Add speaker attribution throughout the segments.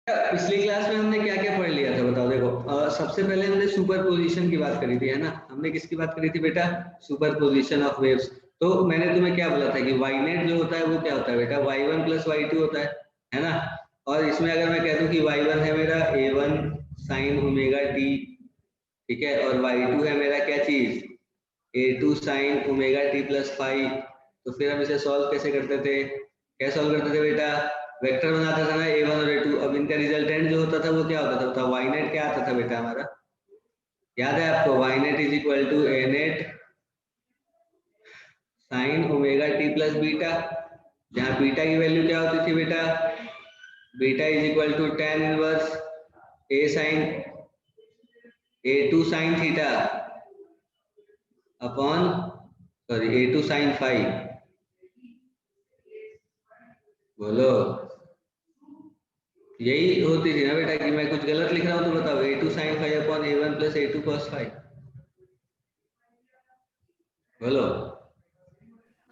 Speaker 1: पिछली क्लास में हमने क्या क्या पढ़ लिया था बताओ। देखो सबसे पहले हमने सुपरपोजिशन की बात करी थी, है ना। हमने किसकी बात करी थी बेटा? Superposition of waves. तो मैंने तुम्हें क्या बोला था कि वाई नेट जो होता है वो क्या होता है बेटा? y1 प्लस y2 होता है ना। और इसमें अगर मैं कह दूं कि y1 है मेरा a1 साइन ओमेगा टी, ठीक है, और y2 है मेरा क्या चीज? a2 sign omega T plus five. तो फिर हम इसे सॉल्व कैसे करते थे? क्या सॉल्व करते थे बेटा? वेक्टर बनाते थे ना a1 और a2। अब इनका रिजल्टेंट जो होता था वो क्या होता था? y नेट क्या आता था बेटा हमारा? याद है आपको? y net is equal to a net sine omega T plus beta, जहाँ बीटा की वैल्यू क्या होती थी बेटा? Beta is equal to tan inverse a sine a2 sine theta upon sorry a2 sine five. बोलो, यही होती थी ना बेटा? कि मैं कुछ गलत लिख रहा हूँ तो बताओ। a2 sine five upon a1 plus a2 cos five. बोलो।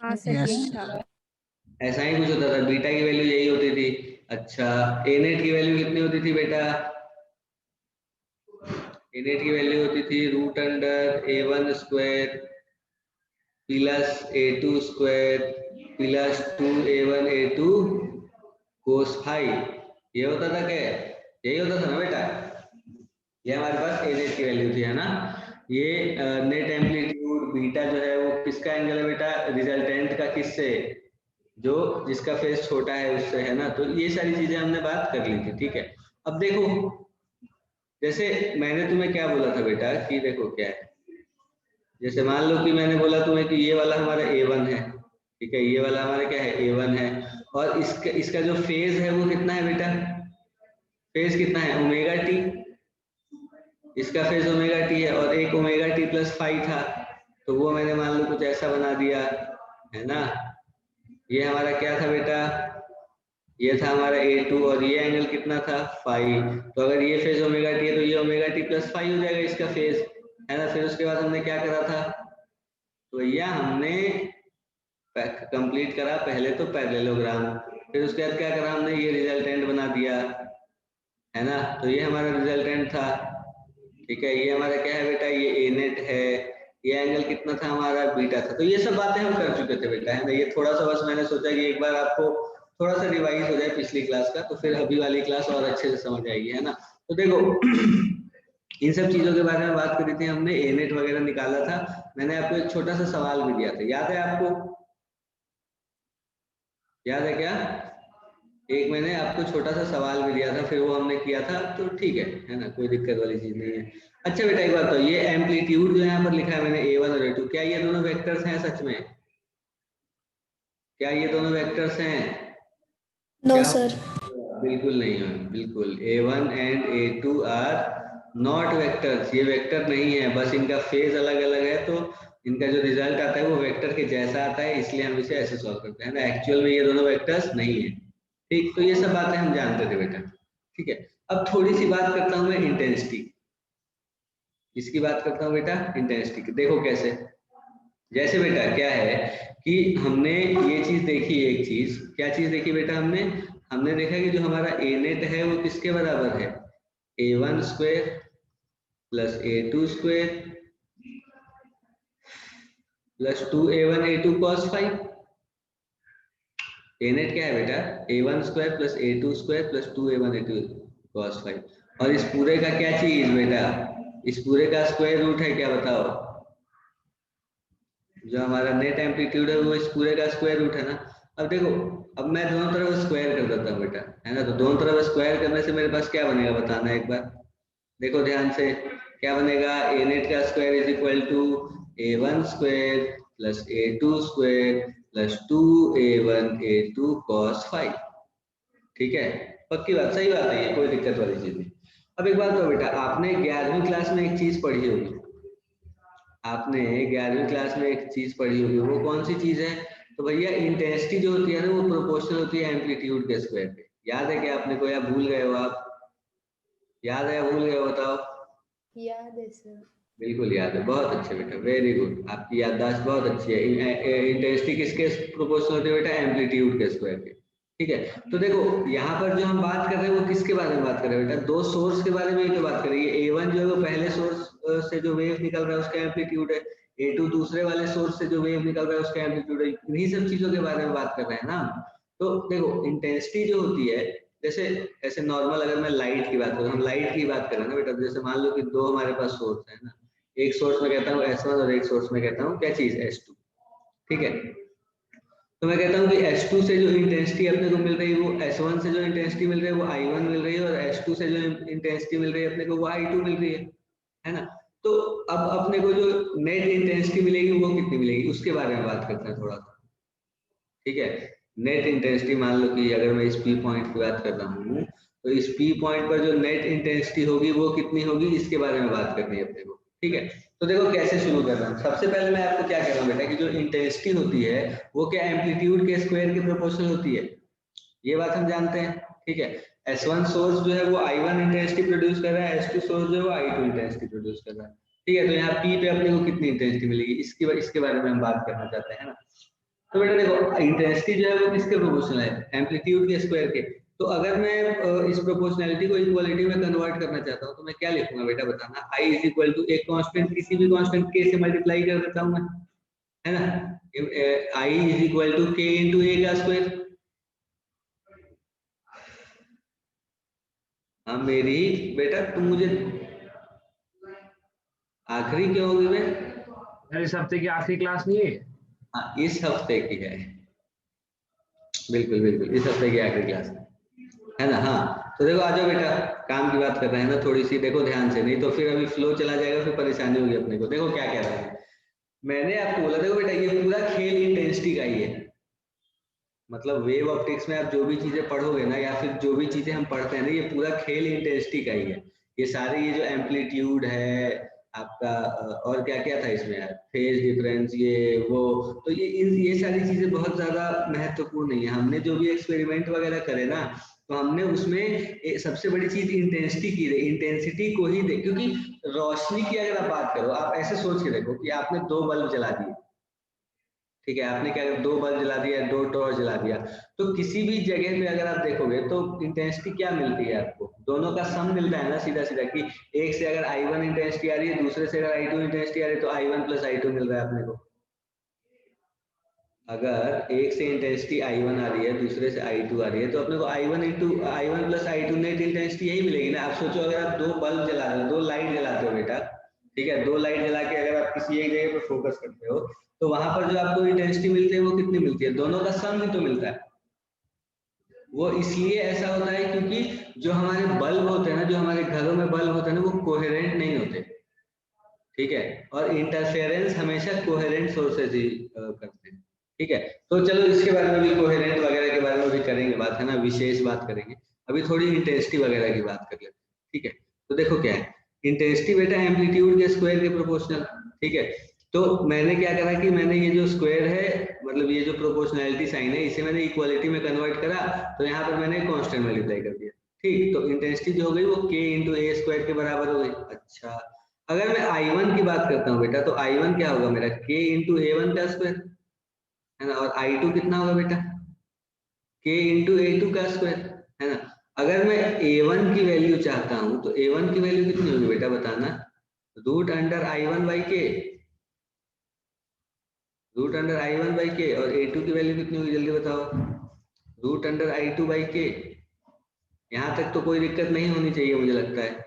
Speaker 2: हाँ सही था।
Speaker 1: ऐसा ही कुछ होता था, बीटा की वैल्यू यही होती थी। अच्छा, ए नेट की वैल्यू कितनी होती थी बेटा? ए नेट की वैल्यू होती थी root under a1 square plus a2 square plus 2a1 a2 cos five. ये होता था क्या? यही होता था ना बेटा? ये हमारे पास ए नेट की वैल्यू थी, है ना। ये नेट एम्पलीट्यूड बीटा जो है वो किसका एंगल है बेटा? रिजल्टेंट का किससे? जो जिसका फेस छोटा है उससे, है ना। तो ये सारी चीजें हमने बात कर ली थी, ठीक है। अब देखो, जैसे मैंने तुम्हें क्या बोला था बेटा कि देखो क्या है। जैसे मान लो कि मैंने बोला तुम्हें कि ये वाला हमारा a1 है, ठीक है, ये वाला हमारा क्या है? a1 है। और इसका इसका जो फेज है वो कितना है बेटा? फेज कितना है? Omega T. इसका फेज ओमेगा टी है और एक ओमेगा टी प्लस फाइव था, तो वो मैंने मान लो कुछ ऐसा बना दिया, है ना। ये हमारा क्या था बेटा? ये था हमारा a2 और ये एंगल कितना था? फाइव। तो अगर ये फेज ओमेगा टी है तो ये ओमेगा टी प्लस फाइव हो जाएगा इसका फेज, है ना। फिर उसके बाद हमने क्या करा था? तो भैया हमने कंप्लीट करा पहले तो पैरेललोग्राम, फिर उसके बाद क्या करा हमने? ये रिजल्टेंट बना दिया, है ना। तो ये हमारा रिजल्टेंट था, ठीक है। ये हमारा क्या है बेटा? ये ए नेट है। ये एंगल कितना था हमारा? बीटा था। तो ये सब बातें हम कर चुके थे बेटा, है ना। ये थोड़ा सा बस मैंने सोचा कि एक बार आपको थोड़ा सा रिवाइज हो जाए पिछली क्लास का, तो फिर अभी वाली क्लास और अच्छे से समझ आएगी, है ना। तो देखो इन सब चीजों के बारे में बात करी थी हमने, ए नेट वगैरह निकाला था। मैंने आपको एक छोटा सा सवाल भी दिया था, याद है आपको? याद है क्या? एक मैंने आपको छोटा सा सवाल भी दिया था, फिर वो हमने किया था, तो ठीक है ना, कोई दिक्कत वाली चीज नहीं है। अच्छा बेटा एक बात तो, ये एम्पलीट्यूड जो यहाँ पर लिखा है मैंने a1 और a2, क्या ये दोनों वेक्टर्स हैं सच में? क्या ये दोनों वेक्टर्स हैं?
Speaker 2: नो
Speaker 1: क्या?
Speaker 2: सर।
Speaker 1: बिल्कुल नहीं है, बिल्कुल। a1 and a2 are not vectors. ये वेक्टर नहीं है, बस इनका फेज अलग अलग है, तो इनका जो रिजल्ट आता है वो वेक्टर के जैसा आता है, इसलिए हम इसे ऐसे सॉल्व करते हैं ना। एक्चुअल में ये दोनों वेक्टर्स नहीं है, ठीक। तो ये सब बातें हम जानते थे बेटा, ठीक है। अब थोड़ी सी बात करता हूँ मैं इंटेंसिटी। इसकी बात करता हूँ बेटा, इंटेंसिटी की। देखो कैसे, जैसे बेटा क्या है कि हमने ये चीज देखी, एक चीज, क्या चीज देखी बेटा हमने? हमने देखा कि जो हमारा ए नेट है वो किसके बराबर है? a1 square plus a2 square plus 2a1 a2 cos five. A net क्या है बेटा? a1 square plus a2 square plus 2a1 a2 cos five. और इस पूरे का क्या चीज बेटा? इस पूरे का स्क्वायर रूट है, क्या बताओ? जो हमारा नेट एम्पलीट्यूड है वो इस पूरे का स्क्वायर रूट है ना। अब देखो, अब मैं दोनों तरफ स्क्वायर कर देता हूँ बेटा, है ना। तो दोनों तरफ स्क्वायर करने से मेरे पास क्या बनेगा बताना एक बार। देखो ध्यान से, क्या बनेगा? ए नेट का square is equal to a1 square plus a2 square plus 2a1 a2 cos five, ठीक है। पक्की बात, सही बात है, ये कोई दिक्कत वाली चीज नहीं। अब एक बात तो बेटा, आपने 11वीं क्लास में एक चीज पढ़ी होगी, आपने 11वीं क्लास में एक चीज पढ़ी होगी, वो कौन सी चीज है? तो भैया इंटेंसिटी जो होती है ना वो प्रोपोर्शनल होती है एम्पलीट्यूड के स्क्वायर पे। याद है क्या आपने को, या भूल गए हो आप? याद है या भूल गए हो बताओ?
Speaker 2: याद है सर।
Speaker 1: बिल्कुल याद है, बहुत अच्छे बेटा, वेरी गुड, आपकी याददाश्त बहुत अच्छी है। इंटेंसिटी किसके प्रोपोर्शनल होती है बेटा? एम्पलीट्यूड के स्क्वायर के। ठीक है। तो देखो यहाँ पर जो हम बात कर रहे हैं वो किसके बारे में बात कर रहे हैं बेटा, दो सोर्स के बारे में ही तो बात कर रही है। A1 जो है वो पहले सोर्स से जो वेव निकल रहा है उसका एम्पलीट्यूड है, A2 दूसरे वाले सोर्स से जो वेव निकल रहा है उसका एम्पलीट्यूड है। इन्हीं सब चीजों के बारे में बात कर रहे हैं ना। तो देखो इंटेंसिटी जो होती है, जैसे ऐसे नॉर्मल अगर मैं लाइट की बात करूँ, हम लाइट की बात करें ना बेटा, जैसे मान लो कि दो हमारे पास सोर्स है ना, एक सोर्स में कहता हूँ S1 और एक सोर्स में कहता हूँ क्या चीज S2, ठीक है। तो मैं कहता हूँ कि S2 से जो इंटेंसिटी अपने को मिल रही है वो S1 से जो इंटेंसिटी मिल रही है वो I1 मिल रही है, और S2 से जो इंटेंसिटी मिल रही है अपने को वो I2 मिल रही है ना। तो अब अपने को जो नेट इंटेंसिटी मिलेगी वो कितनी मिलेगी उसके बारे में बात करते हैं थोड़ा सा, ठीक है। नेट इंटेंसिटी मान लो कि अगर मैं इस P पॉइंट की बात कर रहा हूँ, तो इस P पॉइंट पर जो नेट इंटेंसिटी होगी वो कितनी होगी इसके बारे में बात करनी है अपने को, ठीक है। तो देखो कैसे शुरू कर रहा हूँ। सबसे पहले मैं आपको क्या कह रहा हूँ बेटा कि जो इंटेंसिटी होती है वो क्या एम्पलीट्यूड के स्क्वायर के प्रोपोर्शनल होती है, ये बात हम जानते हैं, ठीक है। S1 सोर्स जो है वो I1 इंटेंसिटी प्रोड्यूस कर रहा है, S2 सोर्स जो है वो I2 इंटेंसिटी प्रोड्यूस कर रहा है, ठीक है। तो यहाँ P पे अपने को कितनी इंटेंसिटी मिलेगी इसके बारे में हम बात करना चाहते हैं ना। तो बेटा देखो इंटेंसिटी जो है वो किसके प्रोपोर्शनल है, एम्पलीट्यूड के स्क्वायर के। तो अगर मैं इस प्रोपोर्शनैलिटी को इक्वालिटी में कन्वर्ट करना चाहता हूँ तो मैं क्या लिखूंगा बेटा बताना, I इज इक्वल टू एक कांस्टेंट किसी भी कांस्टेंट k से मल्टीप्लाई कर देता हूँ मैं, है ना। I is equal to k into A का स्क्वायर। हाँ मेरी बेटा तुम मुझे आखिरी क्यों होगी मैं,
Speaker 3: यार इस हफ्ते की आखिरी क्लास नहीं है?
Speaker 1: हाँ इस हफ्ते की है, बिल्कुल बिल्कुल इस हफ्ते की आखिरी क्लास है ना। हाँ तो देखो आ जाओ बेटा, काम की बात कर रहे हैं ना थोड़ी सी, देखो ध्यान से, नहीं तो फिर अभी फ्लो चला जाएगा फिर परेशानी होगी अपने को। देखो क्या कह रहा है, मैंने आपको बोला देखो बेटा ये पूरा खेल इंटेंसिटी का ही है। मतलब वेव ऑप्टिक्स में आप जो भी चीजें पढ़ोगे ना या फिर जो भी चीजें हम पढ़ते हैं ना ये पूरा खेल इंटेंसिटी का ही है। ये सारे ये जो एम्पलीट्यूड है आपका और क्या क्या था इसमें यार, फेज डिफरेंस ये वो, तो ये सारी चीजें बहुत ज्यादा महत्वपूर्ण नहीं है। हमने जो भी एक्सपेरिमेंट वगैरह करे ना तो हमने उसमें सबसे बड़ी चीज इंटेंसिटी की है, इंटेंसिटी को ही दे, क्योंकि रोशनी की अगर आप बात करो, आप ऐसे सोच के देखो कि आपने दो बल्ब जला दिए, ठीक है, आपने क्या दो बल्ब जला दिया, दो टॉर्च जला दिया, तो किसी भी जगह पे अगर आप देखोगे तो इंटेंसिटी क्या मिलती है आपको, दोनों का सम मिलता है ना सीधा सीधा, कि एक से अगर I1 इंटेंसिटी आ रही है दूसरे से अगर I2 इंटेंसिटी आ रही है तो I1 प्लस I2 मिल रहा है अपने को। अगर एक से इंटेंसिटी I1 आ रही है दूसरे से I2 आ रही है तो अपने को I1 plus I2 net intensity यही मिलेगी ना। आप सोचो अगर आप दो बल्ब जला रहे हो, दो लाइट जलाते हो बेटा, ठीक है, दो लाइट जला के अगर आप किसी एक जगह पर फोकस करते हो तो वहां पर जो आपको इंटेंसिटी मिलती है वो कितनी मिलती है, दोनों का सम ही तो मिलता है। वो इसलिए ऐसा होता है क्योंकि जो हमारे बल्ब होते हैं ना, जो हमारे घरों में बल्ब होते हैं ना वो कोहेरेंट नहीं होते, ठीक है, और इंटरफेरेंस हमेशा कोहेरेंट सोर्सेज ही करते हैं, ठीक है। तो चलो इसके बारे में भी, कोहेरेंट वगैरह के बारे में भी करेंगे बात, है ना, विशेष बात करेंगे। अभी थोड़ी इंटेंसिटी वगैरह की बात कर लेते हैं, ठीक है। तो देखो क्या है इंटेंसिटी बेटा, एम्पलीट्यूड के स्क्वायर के प्रोपोर्शनल, ठीक है। तो मैंने क्या करा कि मैंने ये जो स्क्वायर है, मतलब ये जो प्रोपोर्शनैलिटी साइन है, इसे मैंने इक्वालिटी में कन्वर्ट करा, तो यहाँ पर मैंने कांस्टेंट मल्टीप्लाई कर दिया, ठीक। तो इंटेंसिटी जो हो गई वो k इंटू ए स्क्वायर के बराबर हो गई। अच्छा अगर मैं I1 की बात करता हूँ बेटा, तो I1 क्या होगा मेरा, k इंटू A1 का स्क्वायर, है ना, और I2 कितना होगा बेटा, k इंटू A2 का स्क्वायर, है ना। अगर मैं A1 की वैल्यू चाहता हूँ तो A1 की वैल्यू कितनी होगी बेटा बताना, रूट अंडर I1 बाई के, रूट अंडर I1 बाई के, और A2 की वैल्यू कितनी होगी जल्दी बताओ, रूट अंडर I2 बाई के। यहाँ तक तो कोई दिक्कत नहीं होनी चाहिए मुझे लगता है,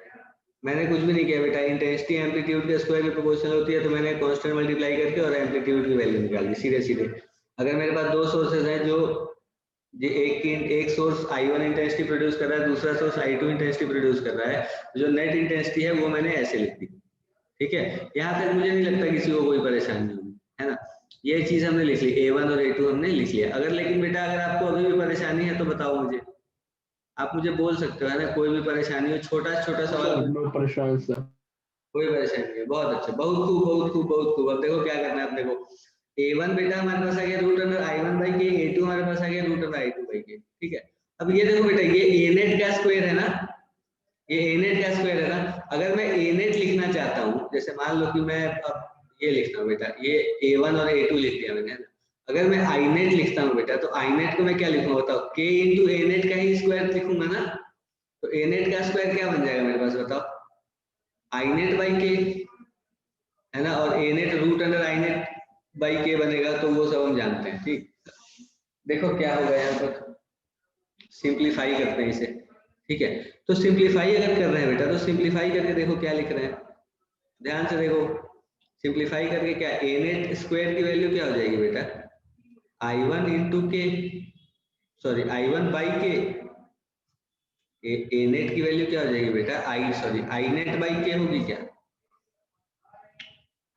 Speaker 1: मैंने कुछ भी नहीं किया बेटा, इंटेंसिटी एम्पलीट्यूड के स्क्वायर के प्रोपोर्शनल होती है, तो मैंने कांस्टेंट मल्टीप्लाई करके और एम्पलीट्यूड की वैल्यू निकाल दी सीधे सीधे। अगर मेरे पास दो सोर्सेज हैं जो एक सोर्स I1 इंटेंसिटी प्रोड्यूस कर रहा है, दूसरा सोर्स I2 इंटेंसिटी प्रोड्यूस कर रहा है, जो नेट इंटेंसिटी है वो मैंने ऐसे लिख दी, ठीक है। यहाँ तक मुझे नहीं लगता किसी को कोई परेशानी होगी, है ना। ये चीज हमने लिख ली, A1 और A2 हमने लिख लिया। अगर लेकिन बेटा अगर आपको अभी भी परेशानी है तो बताओ मुझे, आप मुझे बोल सकते हो, है ना, कोई भी परेशानी हो, छोटा छोटा सवाल।
Speaker 3: परेशान सर।
Speaker 1: कोई परेशानी नहीं है, बहुत अच्छा, बहुत खूब बहुत खूब बहुत खूब। अब देखो क्या करना है अपने को, A1 बेटा हमारे पास आ गया रूट अंडर I1 बाई के, A2 हमारे पास आ गया रूट अंडर I2 बाई के, ठीक है। अब ये देखो बेटा ये A नेट का स्क्वायर है ना, ये A नेट का स्क्वायर है ना। अगर मैं A नेट लिखना चाहता हूँ, जैसे मान लो कि मैं अब ये लिखता हूँ बेटा, ये A1 और A2 लिख दिया मैंने, है ना। अगर मैं आई नेट लिखता हूँ बेटा, तो आई नेट को मैं क्या लिखूंगा बताओ, के इंटू ए नेट का ही स्क्वायर लिखूंगा ना। तो ए नेट का स्क्वायर क्या बन जाएगा मेरे पास बताओ, आई नेट बाई के, है ना। और A net root under I net by K बनेगा, तो वो सब हम जानते हैं। ठीक, देखो क्या होगा यहाँ पर, सिंप्लीफाई करते हैं इसे। ठीक है, तो सिंप्लीफाई अगर कर रहे हैं बेटा, तो सिंप्लीफाई करके देखो क्या लिख रहे हैं, ध्यान से देखो। सिंप्लीफाई करके क्या, ए नेट स्क्वायर की वैल्यू क्या हो जाएगी बेटा, आई वन इंटू के, सॉरी आई वन बाई के, ए नेट की वैल्यू क्या हो जाएगी बेटा, आई नेट बाई के होगी क्या,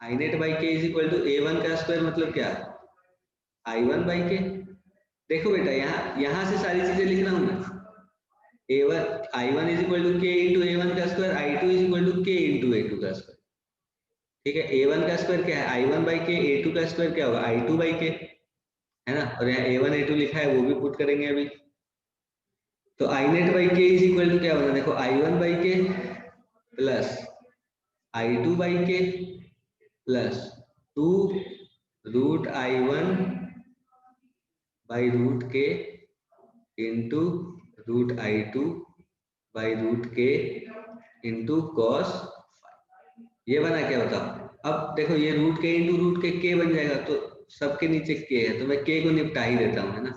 Speaker 1: I net by K is equal to A one का स्क्वायर, मतलब क्या, आई वन बाई के। देखो बेटा यहाँ से सारी चीजें लिख रहा हूँ मैं, A one I one is equal to K into A one का square, I two is equal to K into A two का स्क्वायर। ठीक है, ए वन का स्क्वायर क्या है, आई वन बाई के, ए टू का स्क्वायर क्या होगा, आई टू बाई के, है ना। और यहाँ ए वन ए टू लिखा है, वो भी पुट करेंगे अभी। तो I net by K is equal to क्या बना, देखो I one by K plus I two by K plus two root I one by root K into root I two by root K into cos. ये बना क्या बताओ। अब देखो ये रूट के इंटू रूट के बन जाएगा, तो सबके नीचे के है, तो मैं के को निपटा ही देता हूँ, है ना।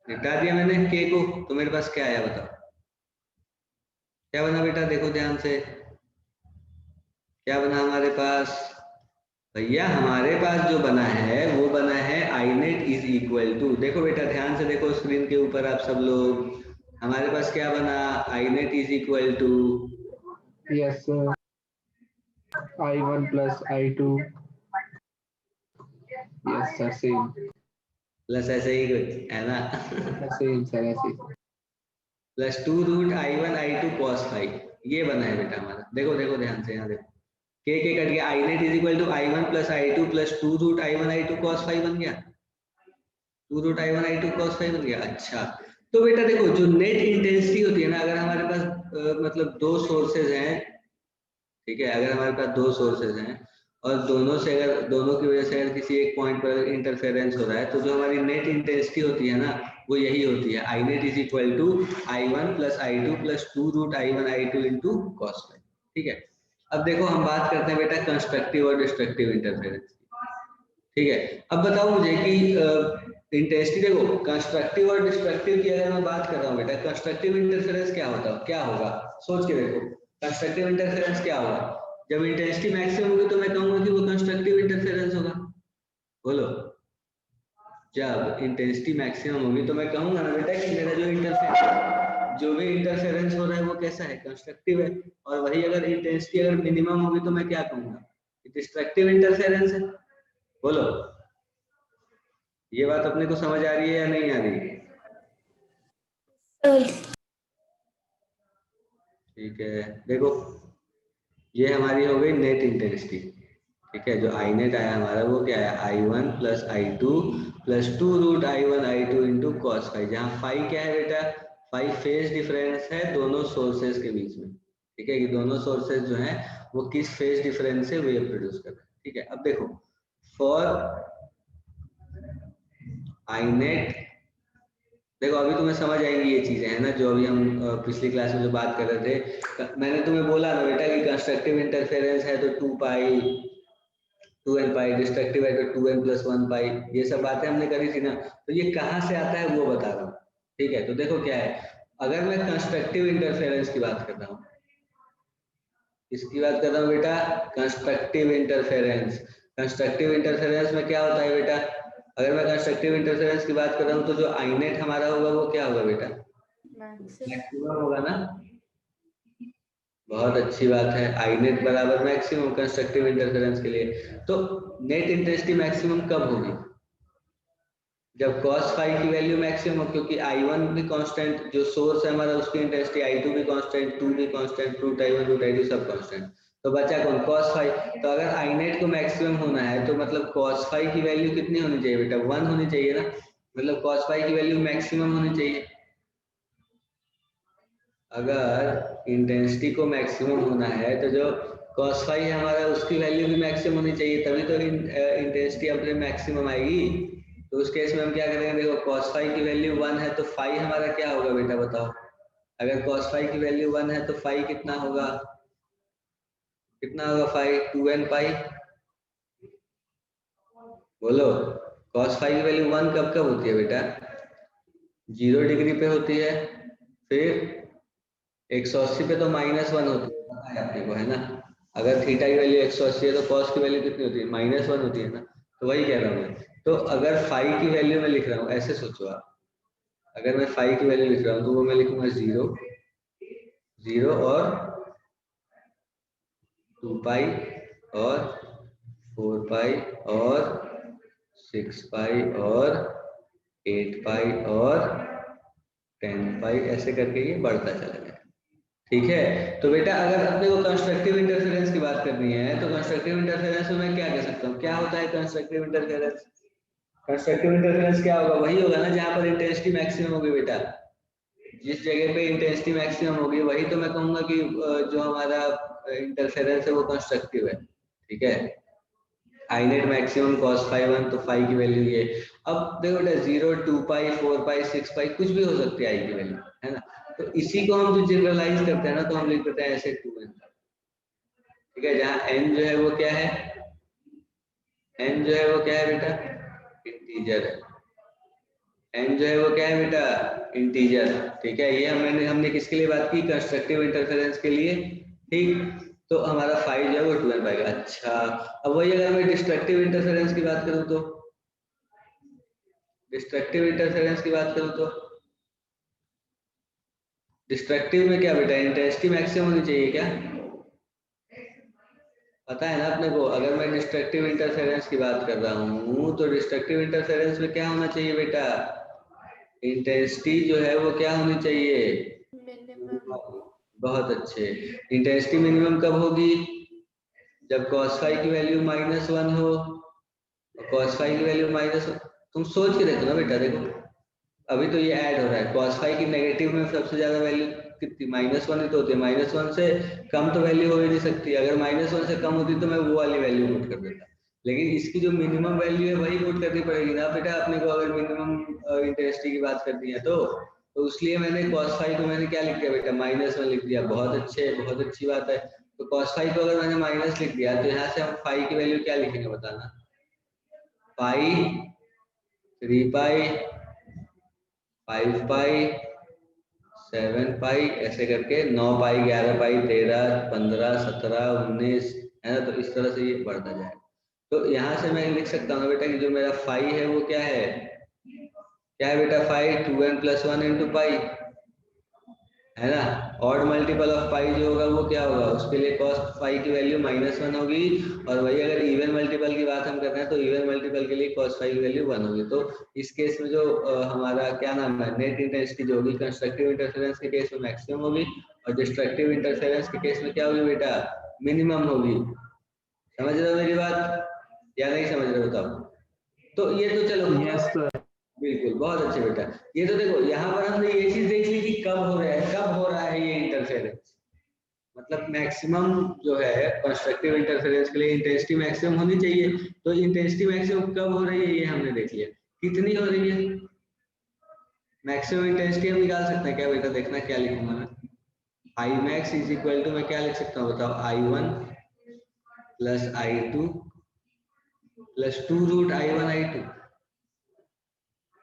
Speaker 1: निपटा दिया मैंने के को, तो मेरे पास क्या आया बताओ, क्या बना बेटा, देखो ध्यान से, क्या बना हमारे पास भैया, हमारे पास जो बना है वो बना है I net is equal to, देखो बेटा ध्यान से देखो स्क्रीन के ऊपर आप सब लोग, हमारे पास क्या बना, I net is equal to,
Speaker 3: yes sir, I1 plus I2, yes sir, same
Speaker 1: plus ऐसे ही कुछ है ना,
Speaker 3: सेम सर, ऐसे
Speaker 1: plus two root I one I two cos five, ये बना है बेटा हमारा। देखो देखो ध्यान से, यहाँ देखो के कट गया, I net is equal to I one plus I two plus two root I one I two cos five बन गया, two root I one I two cos five बन गया। अच्छा, तो बेटा देखो जो नेट इंटेंसिटी होती है ना, अगर हमारे पास मतलब दो सोर्सेज हैं, ठीक है, अगर हमारे पास दो सोर्सेज हैं और दोनों से अगर दोनों की वजह से अगर किसी एक पॉइंट पर इंटरफेरेंस हो रहा है, तो जो हमारी नेट इंटेंसिटी होती है ना, वो यही होती है, I net is equal to I one plus I two plus two root I one I two into cos five. ठीक है, अब देखो हम बात करते हैं बेटा कंस्ट्रक्टिव और डिस्ट्रक्टिव इंटरफेरेंस की। ठीक है, अब बताओ मुझे कि इंटेंसिटी, देखो कंस्ट्रक्टिव और डिस्ट्रक्टिव की अगर मैं बात कर रहा हूँ बेटा, कंस्ट्रक्टिव इंटरफेरेंस क्या होता है, क्या होगा, सोच के देखो, कंस्ट्रक्टिव इंटरफेरेंस क्या होगा, जब इंटेंसिटी मैक्सिमम होगी तो मैं कहूंगा कि वो कंस्ट्रक्टिव इंटरफेरेंस होगा, बोलो। जब इंटेंसिटी मैक्सिमम होगी तो मैं कहूंगा ना बेटा कि मेरा जो भी इंटरफेरेंस हो रहा है वो कैसा है, कंस्ट्रक्टिव है। और वही अगर इंटेंसिटी अगर मिनिमम होगी तो मैं क्या कहूंगा, डिस्ट्रक्टिव इंटरफेरेंस है, बोलो। ये बात अपने को समझ आ रही है या नहीं आ रही है? ठीक है, देखो ये हमारी हो गई नेट इंटेंसिटी। ठीक है, जो आई नेट आया हमारा वो क्या है, I one plus I two plus two root I one I two into cos five, जहाँ फाइव क्या है बेटा, फाइव फेज डिफरेंस है दोनों सोर्सेज के बीच में। ठीक है, कि दोनों सोर्सेज जो हैं वो किस फेज डिफरेंस से वेव प्रोड्यूस कर रहे हैं। ठीक है, अब देखो फॉर आई नेट, देखो अभी तुम्हें समझ आएंगी ये चीजें, है ना, जो अभी हम पिछली क्लास में जो बात कर रहे थे। मैंने तुम्हें बोला ना बेटा कि कंस्ट्रक्टिव इंटरफेरेंस है तो 2 पाई 2n पाई, डिस्ट्रक्टिव है तो 2n प्लस 1 पाई, ये सब बातें हमने करी थी ना। तो ये कहाँ से आता है वो बता रहा हूँ। ठीक है, तो देखो क्या है, अगर मैं कंस्ट्रक्टिव इंटरफेरेंस की बात कर रहा हूँ, इसकी बात कर रहा हूँ बेटा, कंस्ट्रक्टिव इंटरफेरेंस। कंस्ट्रक्टिव इंटरफेरेंस में क्या होता है बेटा, अगर मैं कंस्ट्रक्टिव इंटरफेरेंस की बात कर रहा हूँ तो जो आई नेट हमारा होगा वो क्या होगा बेटा, मैक्सिमम होगा ना। बहुत अच्छी बात है, आई नेट बराबर मैक्सिमम कंस्ट्रक्टिव इंटरफेरेंस के लिए। तो नेट इंटेंसिटी मैक्सिमम कब होगी, जब cos फाइव की वैल्यू मैक्सिमम हो, क्योंकि I1 भी कांस्टेंट, जो सोर्स है हमारा उसकी इंटेंसिटी, I2 भी कांस्टेंट, 2 भी constant, root I1 root I2 सब कांस्टेंट, तो बचा कौन, cos फाइव। तो अगर आई नेट को मैक्सिमम होना है तो मतलब cos फाइव की वैल्यू कितनी होनी चाहिए बेटा, 1 होनी चाहिए ना, मतलब cos फाइव की वैल्यू मैक्सिमम होनी चाहिए। अगर इंटेंसिटी को मैक्सिमम होना है तो जो cos फाई है हमारा, उसकी वैल्यू भी मैक्सिमम होनी चाहिए, तभी तो इंटेंसिटी अपने मैक्सिमम आएगी। तो उस केस में हम क्या करेंगे, देखो cos फाई की वैल्यू 1 है तो फाई हमारा क्या होगा बेटा बताओ। अगर cos फाई की वैल्यू 1 है तो फाई कितना होगा, कितना होगा फाई, 2n पाई। बोलो, cos फाई की वैल्यू 1 कब कब होती है बेटा, 0 डिग्री पे होती है, फिर 180 पे तो -1 होती है, पता है आपने को, है ना। अगर थीटा की वैल्यू 180 है तो कॉस की वैल्यू कितनी होती है, -1 होती है ना। तो वही कह रहा हूँ मैं। तो अगर फाई की वैल्यू मैं लिख रहा हूँ, ऐसे सोचो आप, अगर मैं फाई की वैल्यू लिख रहा हूँ तो वो मैं लिखूंगा 0 0 और 2 पाई और 4 पाई और 6 पाई और 8 पाई और 10 पाई, ऐसे करके ये बढ़ता चला गया। ठीक है। तो बेटा अगर अपने को कंस्ट्रक्टिव इंटरफेरेंस की बात करनी है तो कंस्ट्रक्टिव इंटरफेरेंस में मैं क्या कह सकता हूँ, क्या होता है कंस्ट्रक्टिव इंटरफेरेंस। कंस्ट्रक्टिव इंटरफेरेंस क्या होगा, वही होगा ना जहाँ पर इंटेंसिटी मैक्सिमम होगी बेटा। जिस जगह पे इंटेंसिटी मैक्सिमम होगी वही तो मैं कहूंगा कि जो हमारा इंटरफेरेंस है वो कंस्ट्रक्टिव है। ठीक है। I net maximum cos phi 1, तो फाई की वैल्यू ये। अब देखो बेटा 0 2 पाई 4 पाई 6 पाई कुछ भी हो सकती है आई की वैल्यू, है ना। तो इसी को हम जो जनरलाइज करते हैं ना, तो हम लिख देते हैं ऐसे 2n। ठीक है, जहाँ n जो है वो क्या है, n जो है वो क्या है बेटा, इंटीजर है। n जो है वो क्या है बेटा, इंटीजर। ठीक है, ये हमने किसके लिए बात की, कंस्ट्रक्टिव इंटरफेरेंस के लिए। ठीक, तो हमारा फाई जो है वो 2n पाएगा। अच्छा, अब वही अगर मैं डिस्ट्रक्टिव इंटरफेरेंस की बात करूं तो, डिस्ट्रक्टिव इंटरफेरेंस की बात करूं तो डिस्ट्रक्टिव में क्या बेटा, इंटेंसिटी मैक्सिमम होनी चाहिए क्या, पता है ना अपने को। अगर मैं डिस्ट्रक्टिव इंटरफेरेंस की बात कर रहा हूँ तो डिस्ट्रक्टिव इंटरफेरेंस में क्या होना चाहिए बेटा, इंटेंसिटी जो है वो क्या होनी चाहिए,
Speaker 2: मिनिमम।
Speaker 1: बहुत अच्छे। इंटेंसिटी मिनिमम कब होगी, जब cos फाई की वैल्यू -1 हो, और cos फाई की वैल्यू -1। तुम सोच के देखो ना बेटा, देखो अभी तो ये ऐड हो रहा है, cos फाई की नेगेटिव में सबसे ज्यादा वैल्यू कितनी, -1 ही तो होती है। -1 से कम तो वैल्यू हो ही नहीं सकती, अगर -1 से कम होती तो मैं वो वाली वैल्यू पुट कर देता, लेकिन इसकी जो मिनिमम वैल्यू है वही पुट करनी पड़ेगी ना बेटा अपने को, अगर मिनिमम इंटेंसिटी की बात करनी है तो इसलिए मैंने cos फाई को मैंने क्या लिख दिया बेटा, -1 लिख दिया। बहुत अच्छे, बहुत अच्छी बात है। तो cos फाई को अगर मैंने माइनस लिख दिया तो यहाँ से हम फाई की वैल्यू क्या लिखेंगे बताना, पाई 3 पाई 5 पाई 7 पाई, ऐसे करके 9 पाई 11 पाई 13 15 17 19, है ना। तो इस तरह से ये बढ़ता जाएगा। तो यहाँ से मैं लिख सकता हूँ बेटा कि जो मेरा फाई है वो क्या है, क्या है बेटा, फाई 2n + 1 × पाई, है ना। ऑड मल्टीपल ऑफ पाई जो होगा वो क्या होगा, उसके लिए cos फाई की वैल्यू -1 होगी। और वही अगर इवन मल्टीपल की बात हम कर रहे हैं तो इवन मल्टीपल के लिए cos फाई की वैल्यू 1 होगी। तो इस केस में जो हमारा क्या नाम है, नेट इंटेंसिटी जो होगी कंस्ट्रक्टिव इंटरफेरेंस के केस में मैक्सिमम होगी, और डिस्ट्रक्टिव इंटरफेरेंस के केस में क्या होगी बेटा, मिनिमम होगी। समझ रहे हो मेरी बात या नहीं समझ रहे हो बताओ। तो ये तो चलो,
Speaker 3: यस सर।
Speaker 1: बिल्कुल, बहुत अच्छे बेटा। ये तो देखो यहाँ पर हमने ये चीज देख ली कि कब हो रहा है, कब हो रहा है ये इंटरफेरेंस, मतलब मैक्सिमम जो है कंस्ट्रक्टिव इंटरफेरेंस के लिए इंटेंसिटी मैक्सिमम होनी चाहिए। तो इंटेंसिटी मैक्सिमम कब हो रही है ये हमने देख लिया, कितनी हो रही है मैक्सिमम इंटेंसिटी हम निकाल सकते हैं क्या बेटा, देखना क्या लिखूंगा मैं, I max is equal to, मैं क्या लिख सकता हूँ बताओ, I1 + I2 + 2√I1 I2।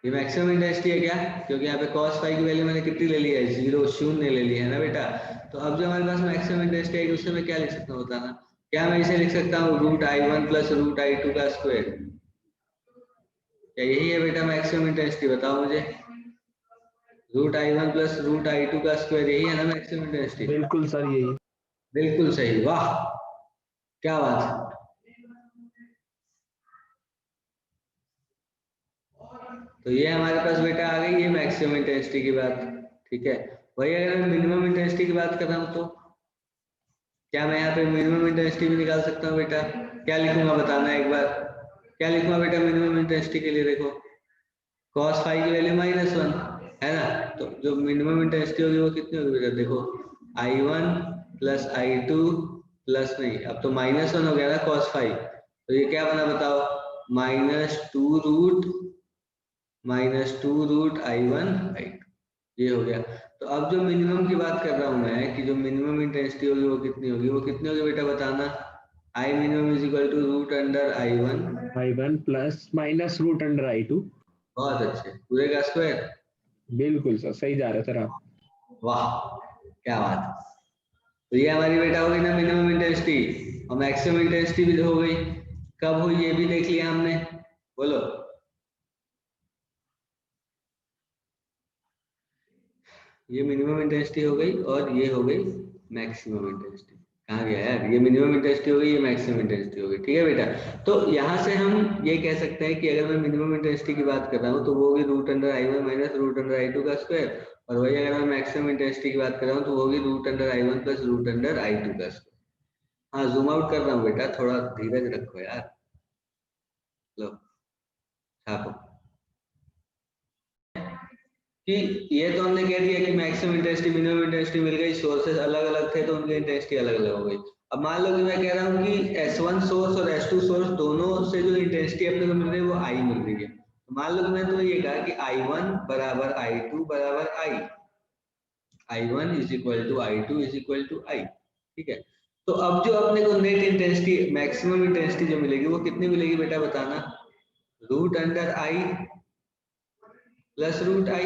Speaker 1: ये मैक्सिमम इंटेंसिटी है क्या, क्योंकि यहाँ पे cos फाई की वैल्यू मैंने कितनी ले ली है, 0 शून्य ले ली है ना बेटा। तो अब जो हमारे पास मैक्सिमम इंटेंसिटी है उससे मैं क्या लिख सकता हूँ बताना, क्या मैं इसे लिख सकता हूँ √I1 + √I2 का स्क्वायर। क्या यही है बेटा मैक्सिमम इंटेंसिटी, बताओ मुझे। √I1 + √I2 का स्क्वायर, यही है ना मैक्सिमम इंटेंसिटी।
Speaker 3: बिल्कुल सर, यही।
Speaker 1: बिल्कुल सही, वाह क्या बात है। तो ये हमारे पास बेटा आ गई है मैक्सिमम इंटेंसिटी की बात। ठीक है, वही अगर मैं मिनिमम इंटेंसिटी की बात कर रहा हूँ तो क्या मैं यहाँ पे मिनिमम इंटेंसिटी भी निकाल सकता हूँ बेटा, क्या लिखूंगा बताना एक बार, क्या लिखूंगा बेटा मिनिमम इंटेंसिटी के लिए, देखो cos फाई की वैल्यू -1 है ना। तो जो मिनिमम इंटेंसिटी होगी वो कितनी होगी बेटा, देखो I1 + I2 प्लस नहीं, अब तो -1 हो गया ना cos phi, तो ये क्या बना बताओ, -2 रूट I1 I2, ये हो गया। तो अब जो मिनिमम की बात कर रहा हूं मैं कि जो मिनिमम इंटेंसिटी होगी वो कितनी होगी, वो कितनी होगी बेटा बताना। I minimum is equal to root under I1।
Speaker 3: I1 plus minus root under I2।
Speaker 1: बहुत अच्छे, पूरे का स्क्वायर।
Speaker 3: बिल्कुल सर, सही जा रहे हैं सर आप।
Speaker 1: वाह क्या बात है। तो ये हमारी बेटा हो गई ना मिनिमम इंटेंसिटी, और मैक्सिमम इंटेंसिटी भी हो गई। कब हुई ये भी देख लिया हमने, बोलो। ये मिनिमम इंटेंसिटी हो गई और ये हो गई मैक्सिमम इंटेंसिटी। कहाँ गया यार, ये मिनिमम इंटेंसिटी हो गई, ये मैक्सिमम इंटेंसिटी हो गई, ठीक है बेटा। तो यहाँ से हम ये कह सकते हैं कि अगर मैं मिनिमम इंटेंसिटी की बात कर रहा हूँ तो वो भी root under I1 minus root under I2 का स्क्वायर, और वही अगर मैं मैक्सिमम इंटेंसिटी की बात कर रहा हूँ तो वो भी root under I1 plus root under I2 का स्क्वायर। हाँ जूम आउट कर रहा हूँ बेटा, थोड़ा धीरज रखो यार। लो छापो कि ये तो हमने कह दिया कि मैक्सिमम इंटेंसिटी मिनिमम इंटेंसिटी मिल गई, सोर्सेस अलग अलग थे तो उनकी इंटेंसिटी अलग अलग हो गई। अब मान लो कि मैं कह रहा हूँ कि S1 सोर्स और S2 सोर्स दोनों से जो इंटेंसिटी अपने को मिल रही है वो I मिल रही है। तो मान लो कि मैंने तुम्हें ये कहा कि I1 बराबर I2 बराबर I1 is equal to I2 is equal to I, ठीक है। तो अब जो अपने को नेट इंटेंसिटी मैक्सिमम इंटेंसिटी जो मिलेगी वो कितनी मिलेगी बेटा बताना, root under I plus root I,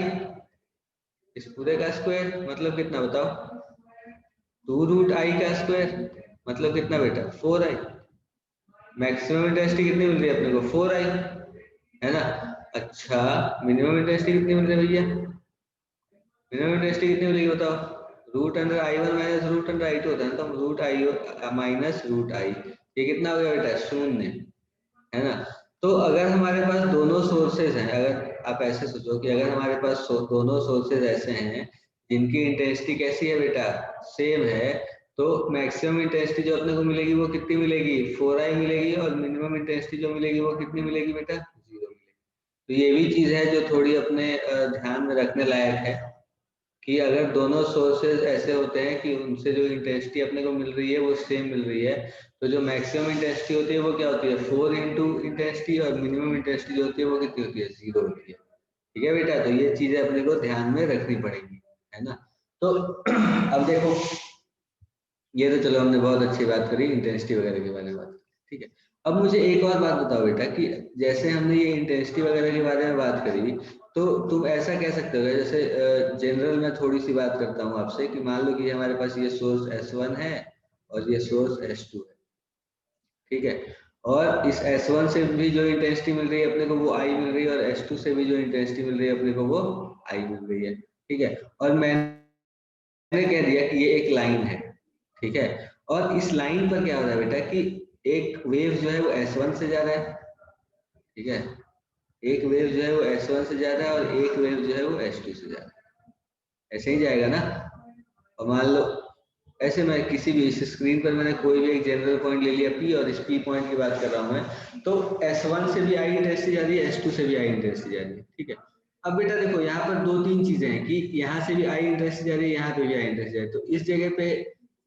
Speaker 1: इस पूरे का स्क्वायर, मतलब कितना बताओ, 2 रूट I का स्क्वायर, मतलब कितना बेटा 4I। मैक्सिमम इंटेंसिटी कितनी मिल रही है अपने को 4I, है ना। अच्छा मिनिमम इंटेंसिटी कितनी मिल रही है भैया, मिनिमम इंटेंसिटी कितनी मिलेगी बताओ, root under I1 minus root under I2 होता है ना, तो root I minus root I, ये कितना हो गया बेटा 0, है ना। तो अगर हमारे पास दोनों सोर्सेज हैं, अगर आप ऐसे सोचो कि अगर हमारे पास दोनों सोर्सेज ऐसे हैं जिनकी इंटेंसिटी कैसी है बेटा, सेम है, तो मैक्सिमम इंटेंसिटी जो अपने को मिलेगी वो कितनी मिलेगी 4I मिलेगी, और मिनिमम इंटेंसिटी जो मिलेगी वो कितनी मिलेगी बेटा 0 मिलेगी। तो ये भी चीज है जो थोड़ी अपने ध्यान में रखने लायक है कि अगर दोनों सोर्सेज ऐसे होते हैं कि उनसे जो इंटेंसिटी अपने को मिल रही है वो सेम मिल रही है, तो जो मैक्सिमम इंटेंसिटी होती है वो क्या होती है 4 इंटू इंटेंसिटी, और मिनिमम इंटेंसिटी जो होती है वो कितनी होती है 0 होती है, ठीक है बेटा। तो ये चीजें अपने को ध्यान में रखनी पड़ेंगी, है ना। तो अब देखो, ये तो चलो हमने बहुत अच्छी बात करी इंटेंसिटी वगैरह के बारे में बात, ठीक है। अब मुझे एक और बात बताओ बेटा कि जैसे हमने ये इंटेंसिटी वगैरह के बारे में बात करी, तो तुम ऐसा कह सकते हो जैसे जनरल में थोड़ी सी बात करता हूँ आपसे कि मान लो कि हमारे पास ये सोर्स S1 है और ये सोर्स S2 है, ठीक है। और इस S1 से भी जो इंटेंसिटी मिल रही है अपने को वो I मिल रही है, और S2 से भी जो इंटेंसिटी मिल रही है अपने को वो I मिल रही है, ठीक है। और मैंने कह दिया कि ये एक लाइन है, ठीक है। और इस लाइन पर क्या हो रहा है बेटा कि एक वेव जो है वो S1 से जा रहा है, ठीक है। एक वेव जो है वो S1 से जा रहा है और एक वेव जो है वो S2 से जा रहा है, ऐसे ही जाएगा ना। और मान लो ऐसे मैं किसी भी इस स्क्रीन पर मैंने कोई भी एक जनरल पॉइंट ले लिया P, और इस P पॉइंट की बात कर रहा हूं मैं, तो S1 से भी I इंटेंसिटी जा रही है, S2 से भी I इंटेंसिटी जा रही है, ठीक है। अब बेटा देखो यहाँ पर दो तीन चीजें हैं कि यहाँ से भी I इंटेंसिटी जा रही है, यहाँ पे भी I इंटेंसिटी जा रही है, तो इस जगह पे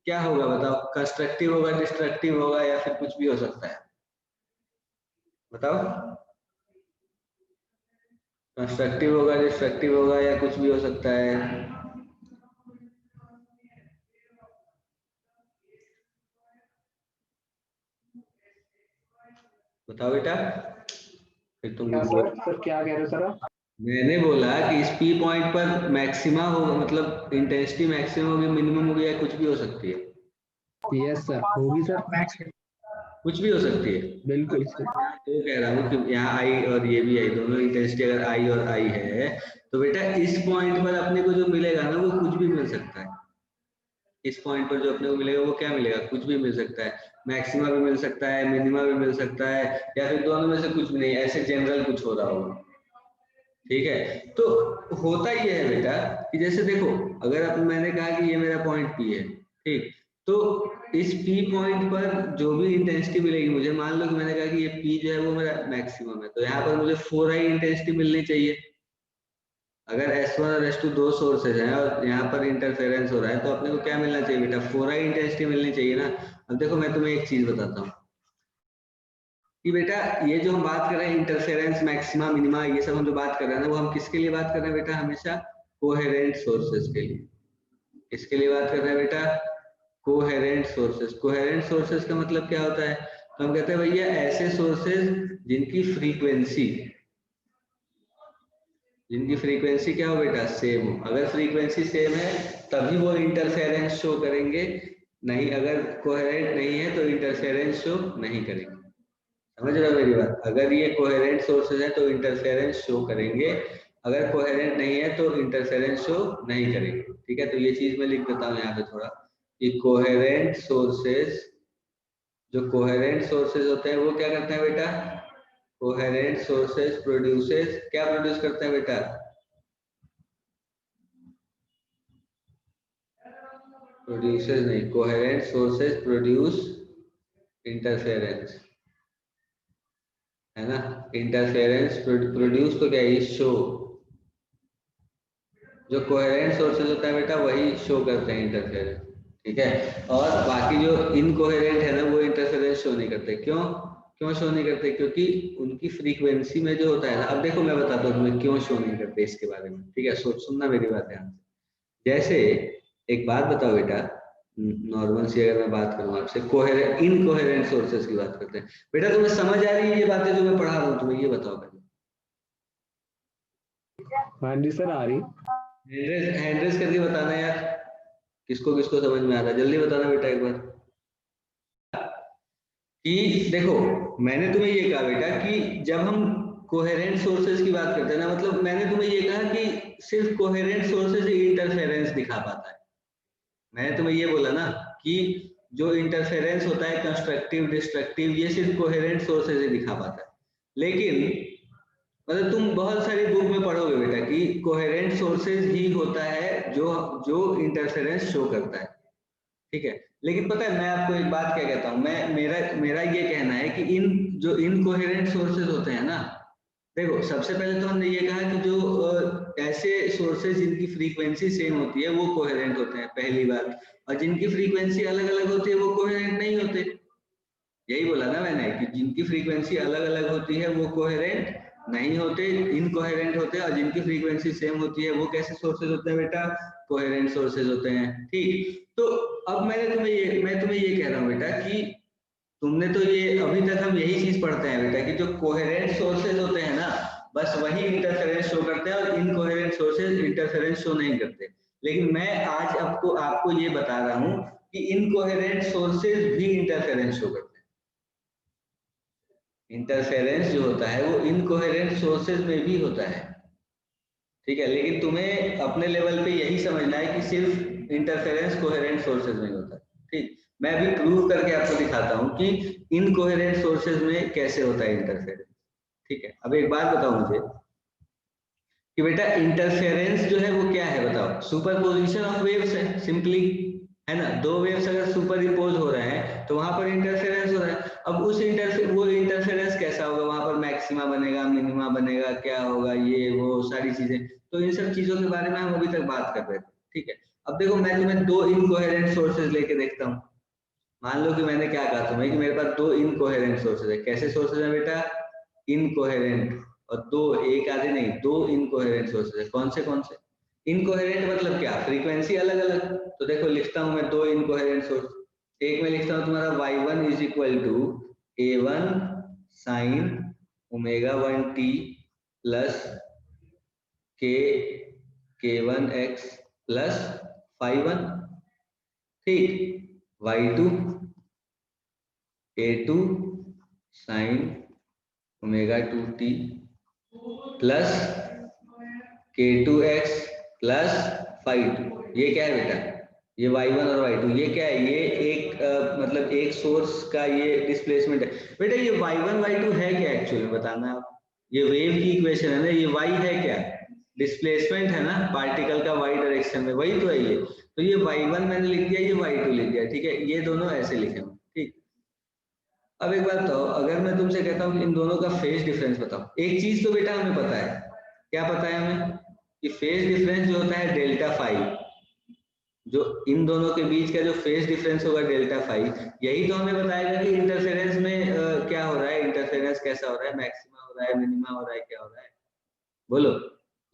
Speaker 1: क्या होगा बताओ, कंस्ट्रक्टिव होगा डिस्ट्रक्टिव होगा या फिर कुछ भी हो सकता है, बताओ। कंस्ट्रक्टिव होगा डिस्ट्रक्टिव होगा या कुछ भी हो सकता है, बताओ बेटा। फिर तुम
Speaker 3: क्या
Speaker 1: बोलो।
Speaker 3: सर क्या कह रहे हो सर आप?
Speaker 1: मैंने बोला कि इस P पॉइंट पर मैक्सिमा होगा, मतलब इंटेंसिटी मैक्सिमम होगी मिनिमम होगी या कुछ भी हो सकती है,
Speaker 3: यस सर, होगी सर,
Speaker 1: कुछ भी हो सकती है।
Speaker 3: बिल्कुल सर।
Speaker 1: तो कह रहा हूँ कि यहाँ I और ये भी I, दोनों इंटेंसिटी अगर I और I है, तो बेटा इस पॉइंट पर अपने को जो मिलेगा ना वो कुछ भी मिल सकता है। इस पॉइंट पर जो अपने को मिलेगा वो क्या मिलेगा, कुछ भी मिल सकता है, मैक्सिमा भी मिल सकता है, मिनिमा भी मिल सकता है, या फिर दोनों में से कुछ भी नहीं, ऐसे जनरल कुछ हो रहा होगा, ठीक है। तो होता ये है बेटा कि जैसे देखो, अगर अब मैंने कहा कि ये मेरा पॉइंट P है, ठीक, तो इस P पॉइंट पर जो भी इंटेंसिटी मिलेगी मुझे, मान लो कि मैंने कहा कि ये P जो है वो मेरा मैक्सिमम है, तो यहाँ पर मुझे 4I इंटेंसिटी मिलनी चाहिए। अगर S1 और S2 दो सोर्सेज हैं और यहाँ पर इंटरफेरेंस हो रहा है, तो अपने को क्या मिलना चाहिए बेटा 4I इंटेंसिटी मिलनी चाहिए ना। अब देखो मैं तुम्हें एक चीज बताता हूँ कि बेटा ये जो हम बात कर रहे हैं इंटरफेरेंस मैक्सिमा मिनिमा, ये सब हम जो बात कर रहे हैं ना, वो हम किसके लिए बात कर रहे हैं बेटा? हमेशा कोहेरेंट सोर्सेज के लिए। किसके लिए बात कर रहे हैं बेटा? Coherent sources. कोहेरेंट सोर्सेज का मतलब क्या होता है? तो हम कहते हैं भैया ऐसे सोर्सेज जिनकी फ्रीक्वेंसी क्या हो बेटा? सेम हो। अगर फ्रीक्वेंसी सेम है तभी वो इंटरफेरेंस शो करेंगे, नहीं अगर कोहेरेंट नहीं है तो इंटरफेरेंस शो नहीं करेंगे। समझ रहे हो मेरी बात? अगर ये कोहेरेंट सोर्सेज है तो इंटरफेरेंस शो करेंगे, अगर कोहेरेंट नहीं है तो इंटरफेरेंस शो नहीं करेंगे। ठीक है, तो ये चीज मैं लिख देता हूँ यहाँ पे थोड़ा कि कोहेरेंट सोर्सेज, जो कोहेरेंट सोर्सेज होते हैं वो क्या करते हैं बेटा? कोहेरेंट सोर्सेज प्रोड्यूसेस, क्या प्रोड्यूस करते हैं बेटा? प्रोड्यूसेस नहीं, कोहेरेंट सोर्सेज प्रोड्यूस इंटरफेरेंस, है ना? इंटरफेरेंस प्रोड्यूस तो क्या है? शो। जो कोहेरेंट सोर्सेज होता है बेटा वही शो करते हैं इंटरफेरेंस। ठीक है, और बाकी जो इनकोहेरेंट है ना वो इंटरफेरेंस शो नहीं करते। क्यों शो नहीं करते? क्योंकि उनकी फ्रीक्वेंसी में जो होता है ना, अब देखो मैं बताता हूँ तुम्हें क्यों शो नहीं करते इसके बारे में। ठीक है, सुनना मेरी बात ध्यान से। जैसे एक बात बताओ बेटा, नॉर्मल सी अगर मैं बात करूँ आपसे, कोहेरेंट इनकोहेरेंट सोर्सेज की बात करते हैं। बेटा तुम्हें समझ आ रही है ये बातें जो मैं पढ़ा रहा हूँ तुम्हें? ये बताओ पहले।
Speaker 3: हाँ जी सर, आ रही।
Speaker 1: हैंड रेज करके बताना यार, किसको किसको समझ में आ रहा है, जल्दी बताना बेटा एक बार। कि देखो मैंने तुम्हें ये कहा बेटा कि जब हम कोहेरेंट सोर्सेज की बात करते हैं ना, मतलब मैंने तुम्हें ये कहा कि सिर्फ कोहेरेंट सोर्सेज ही इंटरफेरेंस दिखा पाता है। मैंने तुम्हें ये बोला ना कि जो इंटरफेरेंस होता है कंस्ट्रक्टिव डिस्ट्रक्टिव, ये सिर्फ कोहेरेंट सोर्सेज ही दिखा पाता है। लेकिन मतलब तुम बहुत सारी बुक में पढ़ोगे बेटा कि कोहेरेंट सोर्सेज ही होता है जो इंटरफेरेंस शो करता है। ठीक है, लेकिन पता है मैं आपको एक बात क्या कहता हूँ, मैं मेरा ये कहना है कि जो इनकोहेरेंट सोर्सेज होते हैं ना, देखो सबसे पहले तो हमने ये कहा कि जो ऐसे सोर्सेज जिनकी फ्रीक्वेंसी सेम होती है वो कोहेरेंट होते हैं, पहली बात। और जिनकी फ्रीक्वेंसी अलग अलग होती है वो कोहेरेंट नहीं होते। यही बोला ना मैंने कि जिनकी फ्रीक्वेंसी अलग अलग होती है वो कोहेरेंट नहीं होते, इनकोहेरेंट होते हैं। और जिनकी फ्रीक्वेंसी सेम होती है वो कैसे सोर्सेज होते हैं बेटा? कोहेरेंट सोर्सेज होते हैं। ठीक, तो अब मैं तुम्हें ये कह रहा हूँ बेटा कि तुमने तो ये अभी तक हम यही चीज पढ़ते हैं बेटा कि जो कोहेरेंट सोर्सेज होते हैं ना बस वही इंटरफेरेंस शो करते हैं, और इनकोहेरेंट सोर्सेज इंटरफेरेंस शो नहीं करते। लेकिन मैं आज आपको ये बता रहा हूँ कि इनकोहेरेंट सोर्सेज भी इंटरफेरेंस शो करते हैं। इंटरफेरेंस जो होता है वो इनकोहेरेंट सोर्सेज में भी होता है। ठीक है, लेकिन तुम्हें अपने लेवल पे यही समझना है कि सिर्फ इंटरफेरेंस कोहेरेंट सोर्सेज में होता है। ठीक, मैं अभी प्रूव करके आपको दिखाता हूँ कि इनकोहेरेंट सोर्सेज में कैसे होता है इंटरफेरेंस। ठीक है, अब एक बात बताओ मुझे कि बेटा इंटरफेरेंस जो है वो क्या है बताओ? सुपरपोजिशन ऑफ वेव्स है सिंपली, है ना? दो वेव्स अगर सुपर इम्पोज हो रहे हैं तो वहां पर इंटरफेरेंस हो रहा है। अब वो इंटरफेरेंस कैसा होगा? वहां पर मैक्सिमा बनेगा, मिनिमा बनेगा, क्या होगा, ये वो सारी चीजें। तो इन सब चीजों के बारे में हम अभी तक बात कर रहे थे। ठीक है, अब देखो मैं तुम्हें दो इनकोहेरेंट सोर्सेज लेके देखता हूँ। मान लो कि मैंने क्या कहा तुम्हें कि मेरे पास दो इनकोहेरेंट सोर्सेज है। कैसे सोर्सेज है बेटा? इनकोहेरेंट। और दो, एक आधे नहीं, दो इनकोहेरेंट सोर्सेज है। कौन से? इनकोहेरेंट मतलब क्या? फ्रीक्वेंसी अलग अलग। तो देखो लिखता हूं मैं दो इनकोहेरेंट सोर्स। एक में लिखता हूं तुम्हारा y1 is equal to a1 sine omega 1t plus k1x plus phi1। ठीक, y2 a2 sine omega 2t plus k2x plus phi2। ये क्या है बेटा? ये y1 और y2, ये क्या है? ये एक मतलब एक सोर्स का ये डिस्प्लेसमेंट है। बेटा ये y1 y2 है क्या एक्चुअली बताना आप? ये वेव की इक्वेशन है ना, ये y है क्या? डिस्प्लेसमेंट है ना पार्टिकल का y डायरेक्शन में, वही तो है ये। तो ये y1 मैंने लिख दिया, ये y2 लिख दिया। ठीक है, ये दोनों ऐसे लिखे। ठीक, अब एक बात बताओ, अगर मैं तुमसे कहता हूँ कि इन दोनों का फेज डिफरेंस बताओ, एक चीज तो बेटा हमें पता है। क्या पता है हमें? कि फेज डिफरेंस जो होता है डेल्टा फाई, जो इन दोनों के बीच का जो फेज डिफरेंस होगा डेल्टा फाई, यही तो हमें बताएगा कि इंटरफेरेंस में क्या हो रहा है, इंटरफेरेंस कैसा हो रहा है, मैक्सिमा हो रहा है, मिनिमा हो रहा है, क्या हो रहा है, बोलो।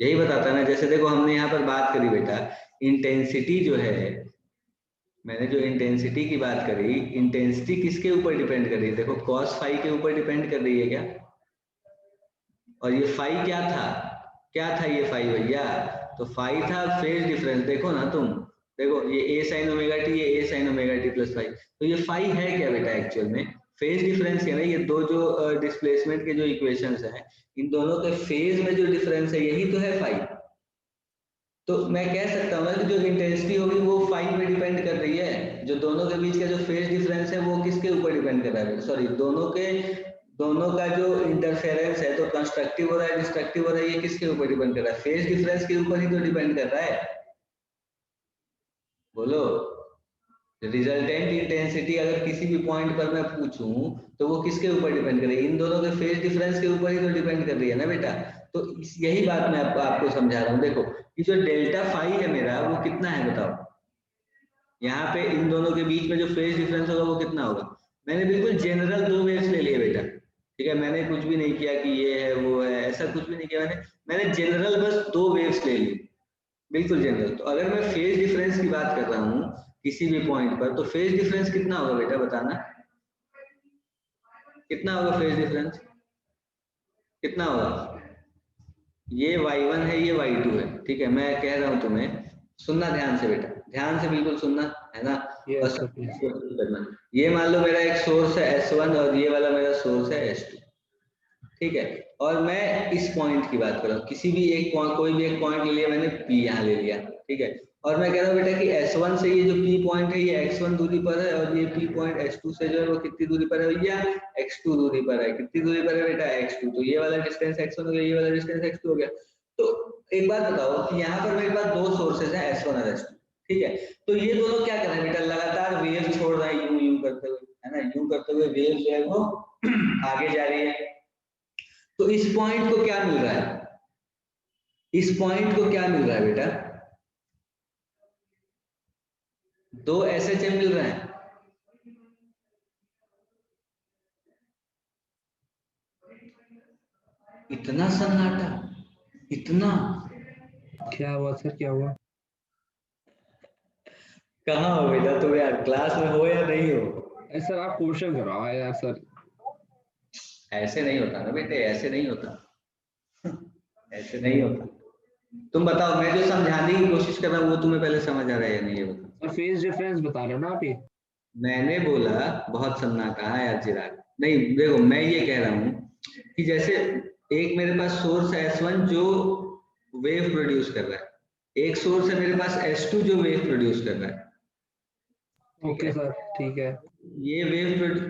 Speaker 1: यही बताता है ना। जैसे देखो हमने यहाँ पर बात करी बेटा, इंटेंसिटी जो है, मैंने जो इंटेंसिटी की बात करी, इंटेंसिटी किसके ऊपर डिपेंड कर रही है? देखो कॉस फाई के ऊपर डिपेंड कर रही है क्या? और ये फाई क्या था, क्या था ये फाई भैया? तो फाई था फेज डिफरेंस। देखो ना तुम, देखो ये ए साइन ओमेगा टी, ये A sine omega T plus phi, तो ये फाई है क्या बेटा? एक्चुअल में फेज डिफरेंस है ना। ये दो जो डिस्प्लेसमेंट के जो इक्वेशंस हैं, इन दोनों के फेज में जो डिफरेंस है यही तो है फाई। तो मैं कह सकता हूँ ना कि जो इंटेंसिटी होगी वो फाई पे डिपेंड कर रही है। जो दोनों के बीच का जो फेज डिफरेंस है वो किसके ऊपर डिपेंड कर रहा है? सॉरी, दोनों का जो इंटरफेरेंस है, तो कंस्ट्रक्टिव हो रहा है, डिस्ट्रक्टिव हो रहा है, ये किसके ऊपर डिपेंड कर रहा है? फेज डिफरेंस के ऊपर ही तो डिपेंड कर रहा है, बोलो। रिजल्टेंट इंटेंसिटी अगर किसी भी पॉइंट पर मैं पूछूं तो वो किसके ऊपर डिपेंड कर रही है? इन दोनों के फेज डिफरेंस के ऊपर ही तो डिपेंड कर रही है ना बेटा। तो यही बात मैं आपको समझा रहा हूँ। देखो कि जो डेल्टा फाई है मेरा, वो कितना है बताओ? यहाँ पे इन दोनों के बीच में जो फेज डिफरेंस होगा वो कितना होगा? मैंने बिल्कुल जनरल दो वेव्स ले लिए बेटा, ठीक है। मैंने कुछ भी नहीं किया कि ये है वो है, ऐसा कुछ भी नहीं किया मैंने जनरल बस दो वेव्स ले ली, बिल्कुल जनरल। तो अगर मैं फेज डिफरेंस की बात कर रहा हूँ किसी भी पॉइंट पर, तो फेज डिफरेंस कितना होगा बेटा बताना? कितना होगा फेज डिफरेंस? कितना होगा? ये y1 है, ये y2 है, ठीक है। मैं कह रहा हूँ तुम्हें, सुनना ध्यान से बेटा, ध्यान से बिल्कुल सुनना, है ना। और
Speaker 3: यस सर
Speaker 1: सब
Speaker 3: प्लीज।
Speaker 1: करना। ये मान लो मेरा एक सोर्स है S1 और ये वाला मेरा सोर्स है S2, ठीक है। और मैं इस पॉइंट की बात कर रहा हूँ, किसी भी एक पॉइंट, कोई भी एक पॉइंट ले लिया मैंने, P यहाँ ले लिया, ठीक है। और मैं कह रहा हूँ बेटा कि S1 से ये जो P पॉइंट है ये x1 दूरी पर है, और ये P पॉइंट S2 से जो है वो कितनी दूरी पर है भैया? x2 दूरी पर है। कितनी दूरी पर है बेटा? x2। तो ये वाला डिस्टेंस x1 हो गया, ये वाला डिस्टेंस x2 हो गया। तो एक बात बताओ कि यहाँ पर मेरे पास दो सोर्सेज हैं S1 और S2, ठीक है। तो ये दोनों क्या कर रहे हैं बेटा? लगातार वेव छोड़ रहे हैं, यूं यूं करते हुए, है ना। यूं करते हुए वेव जो है वो आगे जा रही है। तो इस पॉइंट को क्या मिल रहा है? इस पॉइंट को क्या मिल रहा है बेटा? दो SHM मिल रहे हैं। इतना सन्नाटा, इतना।
Speaker 3: क्या हुआ सर, क्या हुआ?
Speaker 1: कहाँ हो बेटा तुम यार? क्लास में हो या नहीं हो?
Speaker 3: सर आप क्वेश्चन कराओ यार सर।
Speaker 1: ऐसे नहीं होता ना बेटे, ऐसे नहीं होता, ऐसे नहीं होता। तुम बताओ, मैं जो समझाने की कोशिश कर रहा हूँ वो तुम्हें पहले समझ आ रहा है या नहीं, ये बताओ।
Speaker 3: सर फेज डिफरेंस बता रहे हो ना आप ये?
Speaker 1: मैंने बोला बहुत सन्नाटा है यार चिराग। नहीं देखो, मैं ये कह रहा हूँ कि जैसे एक मेरे पास सोर्स है S1 जो वेव प्रोड्यूस कर रहा है, एक सोर्स है मेरे पास S2 जो वेव प्रोड्यूस कर रहा है, ठीक
Speaker 3: ओके
Speaker 1: है।
Speaker 3: सर ठीक है।
Speaker 1: ये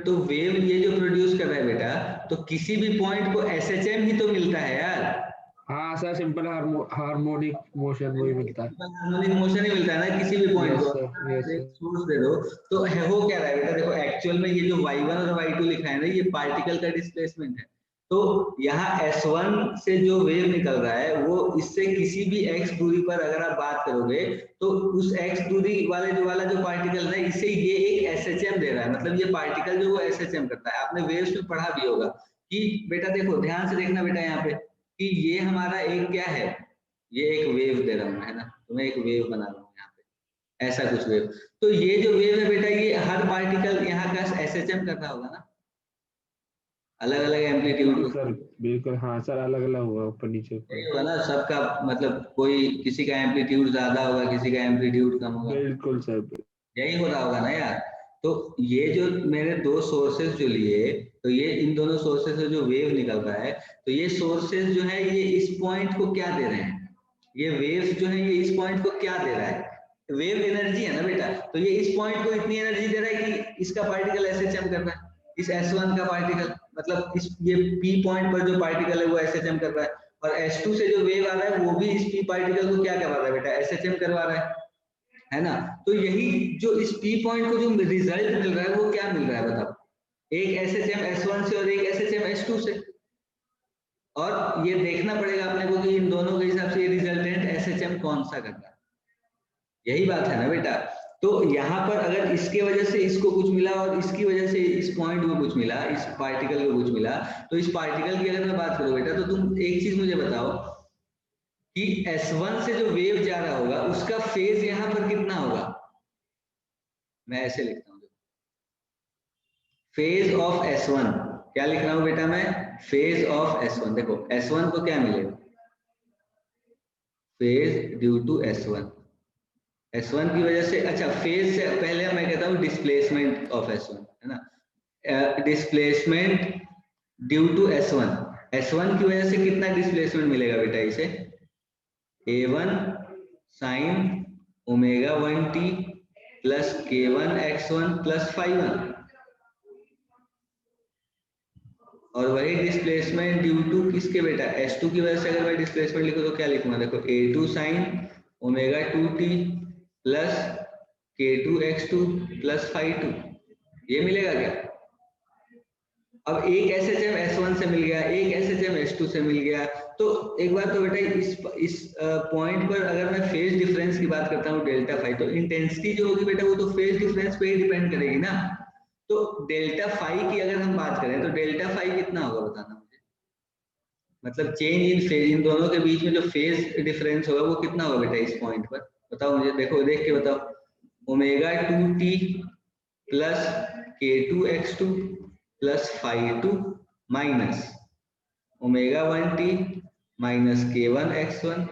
Speaker 1: तो वेव ये जो प्रोड्यूस कर रहा है बेटा, तो किसी भी पॉइंट को SHM ही तो मिलता है यार।
Speaker 3: हाँ सर सिंपल हार्मोनिक मोशन वही मिलता है।
Speaker 1: हार्मोनिक मोशन ही मिलता है ना किसी भी पॉइंट
Speaker 3: यस
Speaker 1: को।
Speaker 3: सर यस
Speaker 1: एक
Speaker 3: सर।
Speaker 1: सोर्स दे दो तो है, हो क्या रहा है बेटा? देखो एक्चुअल में ये जो y1 और y2 लिखा है ना, ये पार्टिकल का डिस्प्लेसमेंट है। तो यहाँ S1 से जो वेव निकल रहा है वो इससे किसी भी x दूरी पर अगर आप बात करोगे, तो उस x दूरी वाले जो पार्टिकल है, इससे ये एक SHM दे रहा है। मतलब ये पार्टिकल जो वो SHM करता है। आपने वेव्स में पढ़ा भी होगा कि बेटा, देखो ध्यान से देखना बेटा यहाँ पे, कि ये हमारा एक क्या है, ये एक वेव दे रहा हूँ, है ना। तो मैं एक वेव बना रहा हूँ यहाँ पे, ऐसा कुछ वेव। तो ये जो वेव है बेटा, ये हर पार्टिकल यहाँ का SHM कर रहा होगा ना, अलग अलग एम्पलीट्यूड।
Speaker 3: बिल्कुल सर बिल्कुल, हाँ सर अलग अलग हुआ ऊपर नीचे
Speaker 1: यही
Speaker 3: ऊपर।
Speaker 1: होगा ना सबका, मतलब कोई किसी का एम्पलीट्यूड ज्यादा होगा, किसी का एम्पलीट्यूड कम होगा,
Speaker 3: बिल्कुल सर।
Speaker 1: यही हो रहा होगा ना यार। तो ये जो मैंने दो सोर्सेज जो लिए, तो ये इन दोनों सोर्सेज से जो वेव निकल रहा है, तो ये सोर्सेज जो है ये इस पॉइंट को क्या दे रहे हैं? ये वेव्स जो है ये इस पॉइंट को क्या दे रहा है? वेव एनर्जी है ना बेटा। तो ये इस पॉइंट को इतनी एनर्जी दे रहा है कि इसका पार्टिकल SHM कर रहा है, इस S1 का पार्टिकल, मतलब इस ये P पॉइंट पर जो पार्टिकल है वो SHM कर रहा है, और S2 से जो वेव आ रहा है वो भी इस P पार्टिकल को क्या करवा रहा है बेटा? SHM करवा रहा है ना। तो यही जो इस P पॉइंट को जो रिजल्ट मिल रहा है वो क्या मिल रहा है बताओ? एक SHM S1 से और एक SHM S2 से। और ये देखना पड़ेगा अपने को कि इन दोनों के हिसाब से ये रिजल्टेंट SHM कौन सा कर रहा है। यही बात है ना बेटा। तो यहाँ पर अगर इसके वजह से इसको कुछ मिला और इसकी वजह से इस पॉइंट को कुछ मिला, इस पार्टिकल को कुछ मिला, तो इस पार्टिकल की अगर मैं बात करूं बेटा, तो तुम एक चीज मुझे बताओ कि S1 से जो वेव जा रहा होगा उसका फेज यहाँ पर कितना होगा। मैं ऐसे लिखता हूँ, फेज ऑफ S1, क्या लिख रहा हूं बेटा मैं, फेज ऑफ S1। देखो S1 को क्या मिलेगा, phase due to S1। S1 की वजह से, अच्छा फेज से पहले मैं कहता हूँ डिस्प्लेसमेंट ऑफ S1 है ना, displacement due to S1। S1 की वजह से कितना डिस्प्लेसमेंट मिलेगा बेटा इसे, A1 sine omega 1t plus K1 x1 plus phi1, और वही डिस्प्लेसमेंट ड्यू टू किसके बेटा, S2 की वजह से। अगर मैं डिस्प्लेसमेंट लिखूं तो क्या लिखूंगा, देखो A2 sine omega 2t plus K2 x2 plus phi2, ये मिलेगा क्या। अब एक SHM S1 से मिल गया, एक SHM S2 से मिल गया, तो एक बात तो बेटा इस पॉइंट पर अगर मैं फेज डिफरेंस की बात करता हूँ डेल्टा फाई, तो इंटेंसिटी जो होगी बेटा वो तो फेज डिफरेंस पे ही डिपेंड करेगी ना। तो डेल्टा फाई की अगर हम बात करें तो डेल्टा फाई कितना होगा बताना मुझे, मतलब चेंज इन फेज, इन दोनों के बीच में जो फेज डिफरेंस होगा वो कितना होगा बेटा इस पॉइंट पर, बताओ मुझे, देखो देख के बताओ। Omega 2t plus K2 x2 plus phi2 minus omega 1t minus K1 x1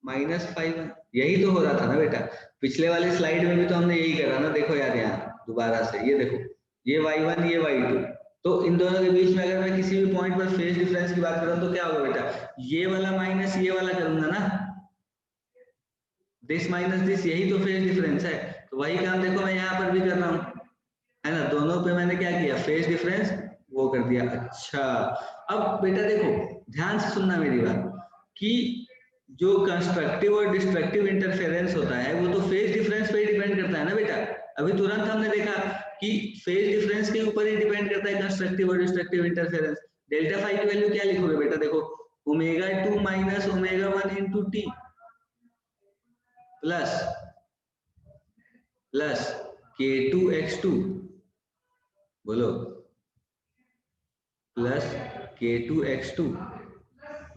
Speaker 1: minus phi1, यही तो हो रहा था ना बेटा। पिछले वाले स्लाइड में भी तो हमने यही करा ना, देखो यार यहाँ दोबारा से ये देखो, ये y1 ये y2, तो इन दोनों के बीच में अगर मैं किसी भी पॉइंट पर फेज डिफरेंस की बात कर रहा हूँ तो क्या होगा बेटा, ये वाला माइनस ये वाला करूंगा ना, दिस माइनस दिस, यही तो फेज डिफरेंस है। तो वही काम देखो मैं यहाँ पर भी कर रहा हूँ, है ना, दोनों पे मैंने क्या किया, फेज डिफरेंस वो कर दिया। अच्छा अब बेटा देखो ध्यान से सुनना मेरी बात, कि जो कंस्ट्रक्टिव और डिस्ट्रक्टिव इंटरफेरेंस होता है वो तो फेज डिफरेंस पे ही डिपेंड करता है ना बेटा। अभी तुरंत हमने देखा कि फेज डिफरेंस के ऊपर ही डिपेंड करता है कंस्ट्रक्टिव और डिस्ट्रक्टिव इंटरफेरेंस। डेल्टा फाई की वैल्यू क्या लिखोगे बेटा, देखो omega 2 minus omega 1 into T plus plus K2 x2, बोलो, plus K2 x2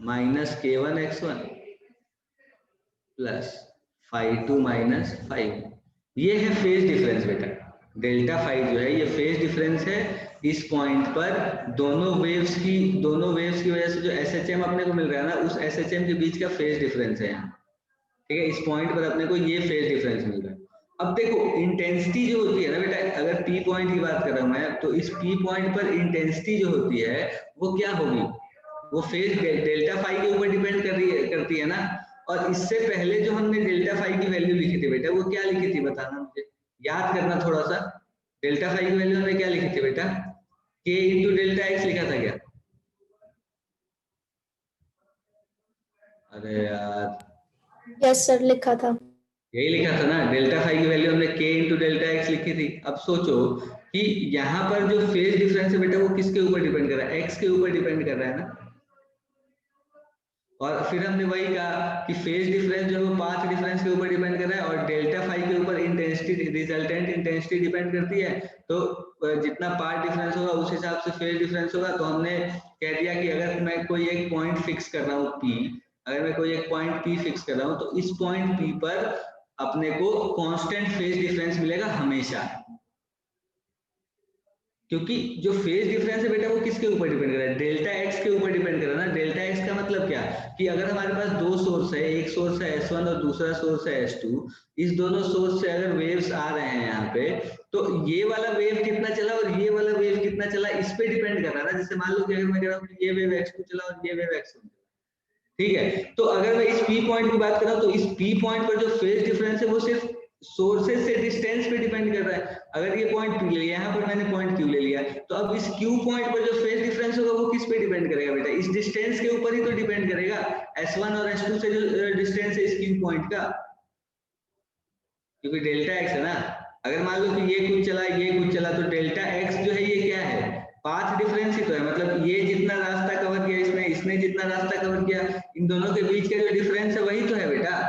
Speaker 1: minus K1 x1 plus phi2 minus phi1, ये है फेज डिफरेंस बेटा। डेल्टा फाई जो है ये फेज डिफरेंस है इस पॉइंट पर, दोनों वेव्स की वजह से जो SHM अपने को मिल रहा है ना, उस SHM के बीच का फेज डिफरेंस है यहाँ, ठीक है। इस पॉइंट पर अपने को ये फेज डिफरेंस मिल रहा है। अब देखो इंटेंसिटी जो होती है ना बेटा, अगर P पॉइंट की बात कर रहा हूं मैं, तो इस P पॉइंट पर इंटेंसिटी जो होती है वो क्या होगी, वो फेज डेल्टा फाई के ऊपर डिपेंड करती है ना। और इससे पहले जो हमने डेल्टा फाई की वैल्यू लिखी थी बेटा, वो क्या लिखी थी बताना मुझे, याद करना थोड़ा सा। डेल्टा फाई की वैल्यू हमने क्या लिखी थी बेटा, K इंटू डेल्टा एक्स लिखा था क्या, अरे यार
Speaker 2: यस सर लिखा था।
Speaker 1: यही लिखा था ना, डेल्टा फाई की वैल्यू हमने K इंटू डेल्टा एक्स लिखी थी। अब सोचो कि यहाँ पर जो फेज डिफरेंस है बेटा वो किसके ऊपर डिपेंड कर रहा है, एक्स के ऊपर डिपेंड कर रहा है ना। और फिर हमने वही कहा कि फेज डिफरेंस जो है वो पाथ डिफरेंस के ऊपर डिपेंड कर रहा है, और डेल्टा फाई के ऊपर इंटेंसिटी, रिजल्टेंट इंटेंसिटी डिपेंड करती है। तो जितना पाथ डिफरेंस होगा उस हिसाब से फेज डिफरेंस होगा। तो हमने कह दिया कि अगर मैं कोई एक पॉइंट फिक्स कर रहा हूँ P, अगर मैं कोई एक पॉइंट P फिक्स कर रहा हूँ तो इस पॉइंट P पर अपने को कांस्टेंट फेज डिफरेंस मिलेगा हमेशा, क्योंकि जो फेज डिफरेंस है बेटा वो किसके ऊपर डिपेंड कर रहा है, डेल्टा एक्स के ऊपर डिपेंड कर रहा है ना। डेल्टा एक्स का मतलब क्या, कि अगर हमारे पास दो सोर्स है, एक सोर्स है S1 और दूसरा सोर्स है S2, इस दोनों सोर्स से अगर वेव्स आ रहे हैं यहाँ पे, तो ये वाला वेव कितना चला और ये वाला वेव कितना चला इस पे डिपेंड कर रहा है ना। जैसे मान लो कि अगर मैं कह रहा हूँ ये वेव x2 चला और ये वेव x1 चला, ठीक है, तो अगर मैं इस P पॉइंट की बात कर रहा हूँ तो इस P पॉइंट पर जो फेज डिफरेंस है वो सिर्फ सोर्सेज से डिस्टेंस पे डिपेंड कर रहा है। अगर ये पॉइंट P ले लिया, यहाँ पर मैंने पॉइंट Q ले लिया, तो अब इस Q पॉइंट पर जो फेज डिफरेंस होगा वो किस पे डिपेंड करेगा बेटा, इस डिस्टेंस के ऊपर ही तो डिपेंड करेगा। S1 और S2 से जो डिस्टेंस है इस Q पॉइंट का, क्योंकि डेल्टा एक्स है ना। अगर मान लो कि ये कुछ चला ये कुछ चला, तो डेल्टा एक्स जो है ये क्या है, पाथ डिफरेंस ही तो है। मतलब ये जितना रास्ता कवर किया इसने, इसने जितना रास्ता कवर किया, इन दोनों के बीच का जो डिफरेंस है वही तो है बेटा।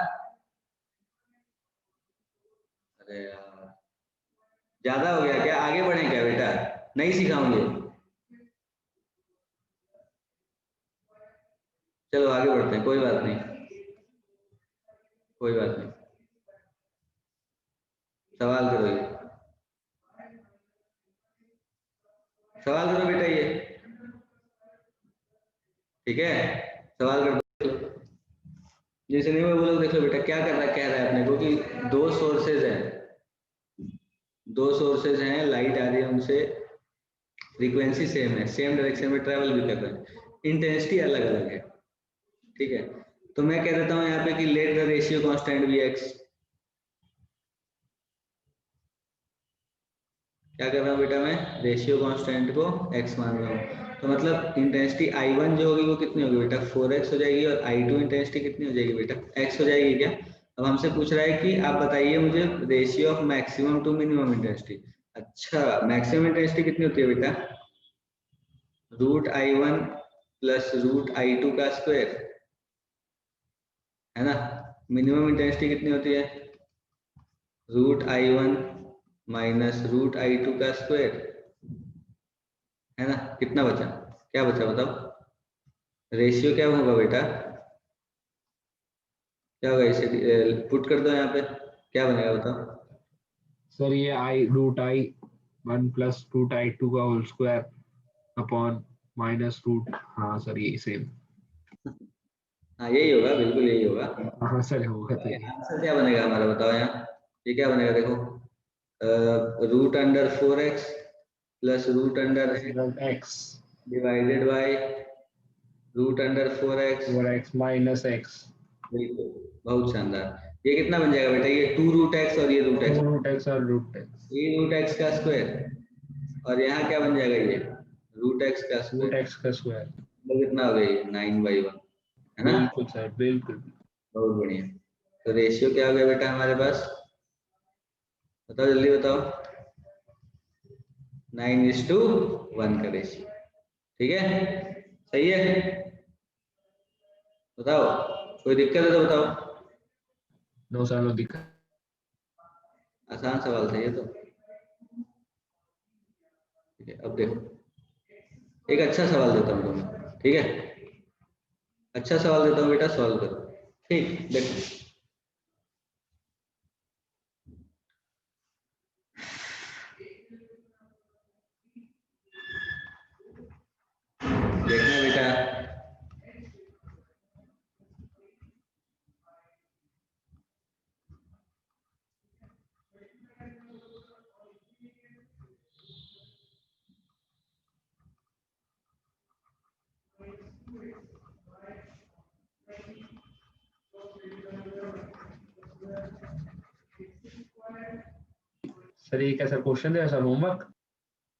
Speaker 1: ज्यादा हो गया क्या? आगे बढ़े क्या बेटा? नहीं सिखाऊंगे? चलो आगे बढ़ते हैं, कोई बात नहीं, कोई बात नहीं। सवाल करो, ये सवाल करो बेटा, ये ठीक है, सवाल कर दो। जैसे नहीं मैं बोलोगे, देख लो बेटा क्या कर रहा, कह रहा है अपने को कि दो सोर्सेज हैं, दो सोर्सेज हैं, लाइट आ रही है उनसे, फ्रीक्वेंसी सेम है, सेम डायरेक्शन में ट्रेवल भी कर रहे हैं, इंटेंसिटी अलग अलग है, ठीक है। तो मैं कह देता हूँ यहाँ पे कि let the ratio constant be X. क्या कर रहा हूँ बेटा, मैं रेशियो कांस्टेंट को x मान रहा हूँ, तो मतलब इंटेंसिटी I1 जो होगी वो कितनी होगी बेटा, 4x हो जाएगी, और I2 इंटेंसिटी कितनी हो जाएगी बेटा, x हो जाएगी क्या। अब हमसे पूछ रहा है कि आप बताइए मुझे ratio of maximum to minimum intensity. अच्छा, मैक्सिमम इंटेंसिटी कितनी होती है बेटा, √I1 प्लस √I2 का स्क्वायर, है ना। मिनिमम इंटेंसिटी कितनी होती है, √I1 माइनस √I2 का स्क्वायर, है ना। कितना बचा, क्या बचा बताओ, रेशियो क्या होगा बेटा, क्या होगा, इसे पुट कर दो यहाँ पे, क्या बनेगा बताओ।
Speaker 3: सर ये I√I1 प्लस √I2 का whole square upon minus root, हाँ सर यही सेम।
Speaker 1: हाँ यही होगा, बिल्कुल यही होगा।
Speaker 3: हाँ सर होगा तो यही।
Speaker 1: आंसर क्या बनेगा हमारा बताओ यहाँ, ये क्या बनेगा देखो, √4x plus
Speaker 3: x
Speaker 1: divided by √4x।
Speaker 3: 4x minus x
Speaker 1: बिल्कुल, बहुत शानदार। ये कितना बन जाएगा बेटा, ये 2√x और ये √x,
Speaker 3: 2√x और √x
Speaker 1: ये √x का स्क्वायर, और यहाँ क्या बन जाएगा, ये √x का स्क्वायर,
Speaker 3: √x का स्क्वायर।
Speaker 1: तो कितना हो गया, 9/1, है ना।
Speaker 3: बिल्कुल सर बिल्कुल।
Speaker 1: बहुत बढ़िया। तो रेशियो क्या हो गया बेटा हमारे पास, बताओ जल्दी बताओ, 9:1 का रेशियो, ठीक है, सही है। बताओ, कोई दिक्कत है तो बताओ।
Speaker 3: नो सर नो दिक्कत।
Speaker 1: आसान सवाल था ये तो, ठीक है। अब देखो, एक अच्छा सवाल देता हूँ तुम्हें, ठीक है, अच्छा सवाल देता हूँ बेटा, सॉल्व करो, ठीक। देखो, देखना बेटा,
Speaker 3: सर ये कैसा क्वेश्चन है सर, होमवर्क?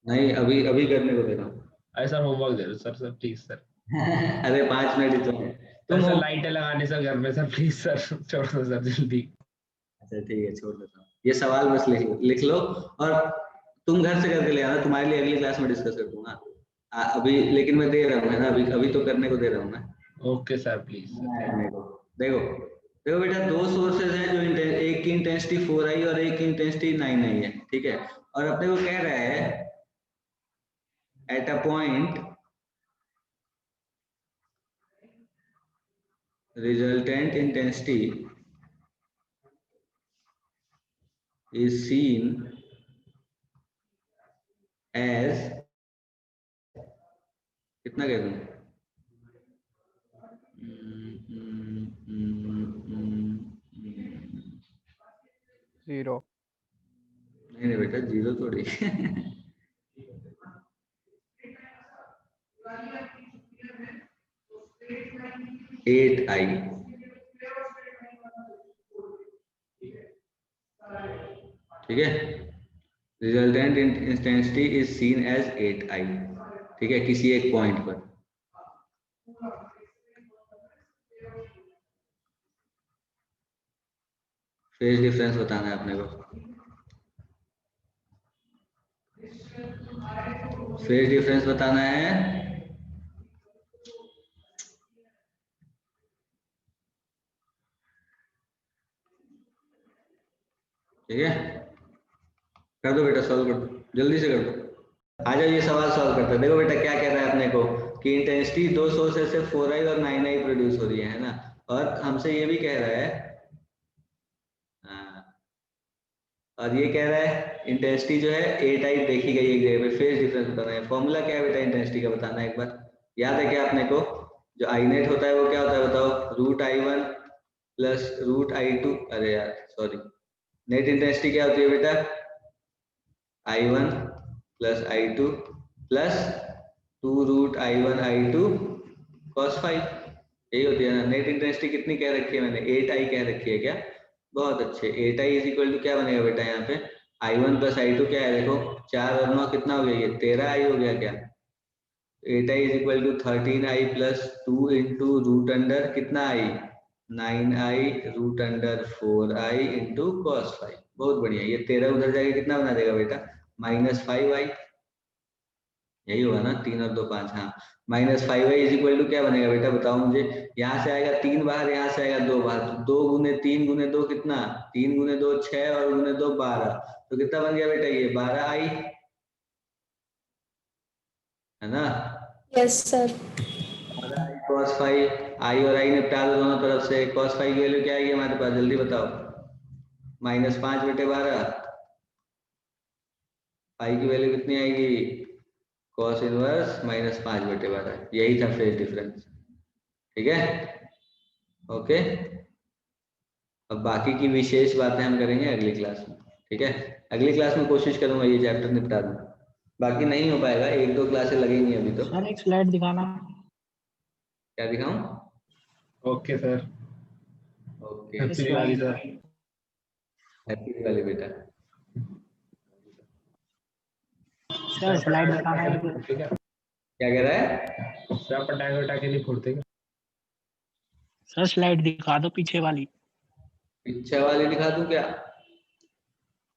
Speaker 1: नहीं अभी अभी करने को दे रहा हूँ।
Speaker 3: ऐसा होमवर्क दे दो सर, सर प्लीज सर।
Speaker 1: अरे 5 मिनट ही तो है।
Speaker 3: सर
Speaker 1: तुम
Speaker 3: सर
Speaker 1: हो,
Speaker 3: लाइटें लगाने सर घर में सर, प्लीज सर छोड़ दो सर जल्दी।
Speaker 1: अच्छा ठीक है, छोड़ देता हूँ, ये सवाल बस लिख लो, और तुम घर से करके ले आना, तुम्हारे लिए अगली क्लास में डिस्कस कर दूंगा। अभी लेकिन मैं दे रहा हूँ, है ना, अभी अभी तो करने को दे रहा हूँ मैं।
Speaker 3: Okay sir please sir.
Speaker 1: देखो, देखो, देखो बेटा, दो सोर्सेज हैं जो एक की इंटेंसिटी 4i और एक की इंटेंसिटी 9i है, ठीक है। और अपने को कह रहा है at a point resultant intensity is seen as, कितना कह दूं,
Speaker 4: 0।
Speaker 1: नहीं नहीं बेटा, जीरो थोड़ी। 8i, ठीक है, resultant intensity is seen as 8i, ठीक है, किसी एक पॉइंट पर। फेज डिफरेंस बताना है अपने को, फेज डिफरेंस बताना है, ठीक है। कर दो बेटा, सॉल्व कर दो, जल्दी से कर दो। आ जाओ ये सवाल सॉल्व करते हैं। देखो बेटा क्या कह रहा है अपने को कि इंटेंसिटी दो सोर्सेस से 4i और 9i प्रोड्यूस हो रही है ना, और हमसे ये भी कह रहा है और ये कह रहा है इंटेंसिटी जो है 8i देखी गई एक जगह पे, फेज डिफरेंस बताना है। फॉर्मूला क्या है बेटा इंटेंसिटी का, बताना है एक बार। याद है क्या अपने को? जो आई नेट होता है वो क्या होता है बताओ? Root i1 plus root i2, अरे यार सॉरी, नेट इंटेंसिटी क्या होती है बेटा? i1 plus i2 plus 2 root i1 i2 cos five, यही होती है ना नेट इंटेंसिटी। कितनी कह रखी है मैंने? 8i कह रखी है क्या? बहुत अच्छे। 8i इज इक्वल टू क्या बनेगा बेटा यहाँ पे? i1 प्लस i2 क्या है देखो, 4 और 9 कितना हो गया? ये 13i हो गया क्या? 8i is equal to 13i plus 2 into root under कितना i? 9i root under 4i into cos five. बहुत बढ़िया। ये 13 उधर जाके कितना बना देगा बेटा? -5i, यही होगा ना, 3 और 2 5। हाँ, -5i इज इक्वल टू क्या बनेगा बेटा बताओ मुझे? यहाँ से आएगा 3 बाहर, यहाँ से आएगा 2 बाहर, तो 2 गुने 3 गुने 2 कितना? 3 गुने 2 6 और गुने 2 12, तो कितना बन गया बेटा? ये 12i है ना।
Speaker 2: Yes sir.
Speaker 1: cos फाइव, आई और आई निपटा दो दोनों तरफ से। cos फाइव की वैल्यू क्या आएगी हमारे पास, जल्दी बताओ? -5/12। फाइव की वैल्यू कितनी आएगी? cos inverse -5/12। यही था फेज डिफरेंस। ठीक है, ओके। अब बाकी की विशेष बातें हम करेंगे अगली क्लास में। ठीक है, अगली क्लास में कोशिश करूंगा ये चैप्टर निपटा दूं, बाकी नहीं हो पाएगा, 1-2 क्लासें लगेंगी अभी तो।
Speaker 5: सर एक स्लाइड दिखाना।
Speaker 1: क्या दिखाऊं?
Speaker 3: Okay sir,
Speaker 1: okay,
Speaker 3: happy Diwali sir.
Speaker 1: Happy Diwali बेटा।
Speaker 5: सर स्लाइड दिखाना है।
Speaker 3: ठीक है,
Speaker 1: क्या कह रहा है?
Speaker 3: क्या पटाखे वटाखे नहीं फोड़ते क्या?
Speaker 5: सर स्लाइड दिखा दो पीछे वाली।
Speaker 1: पीछे वाली दिखा दूं क्या?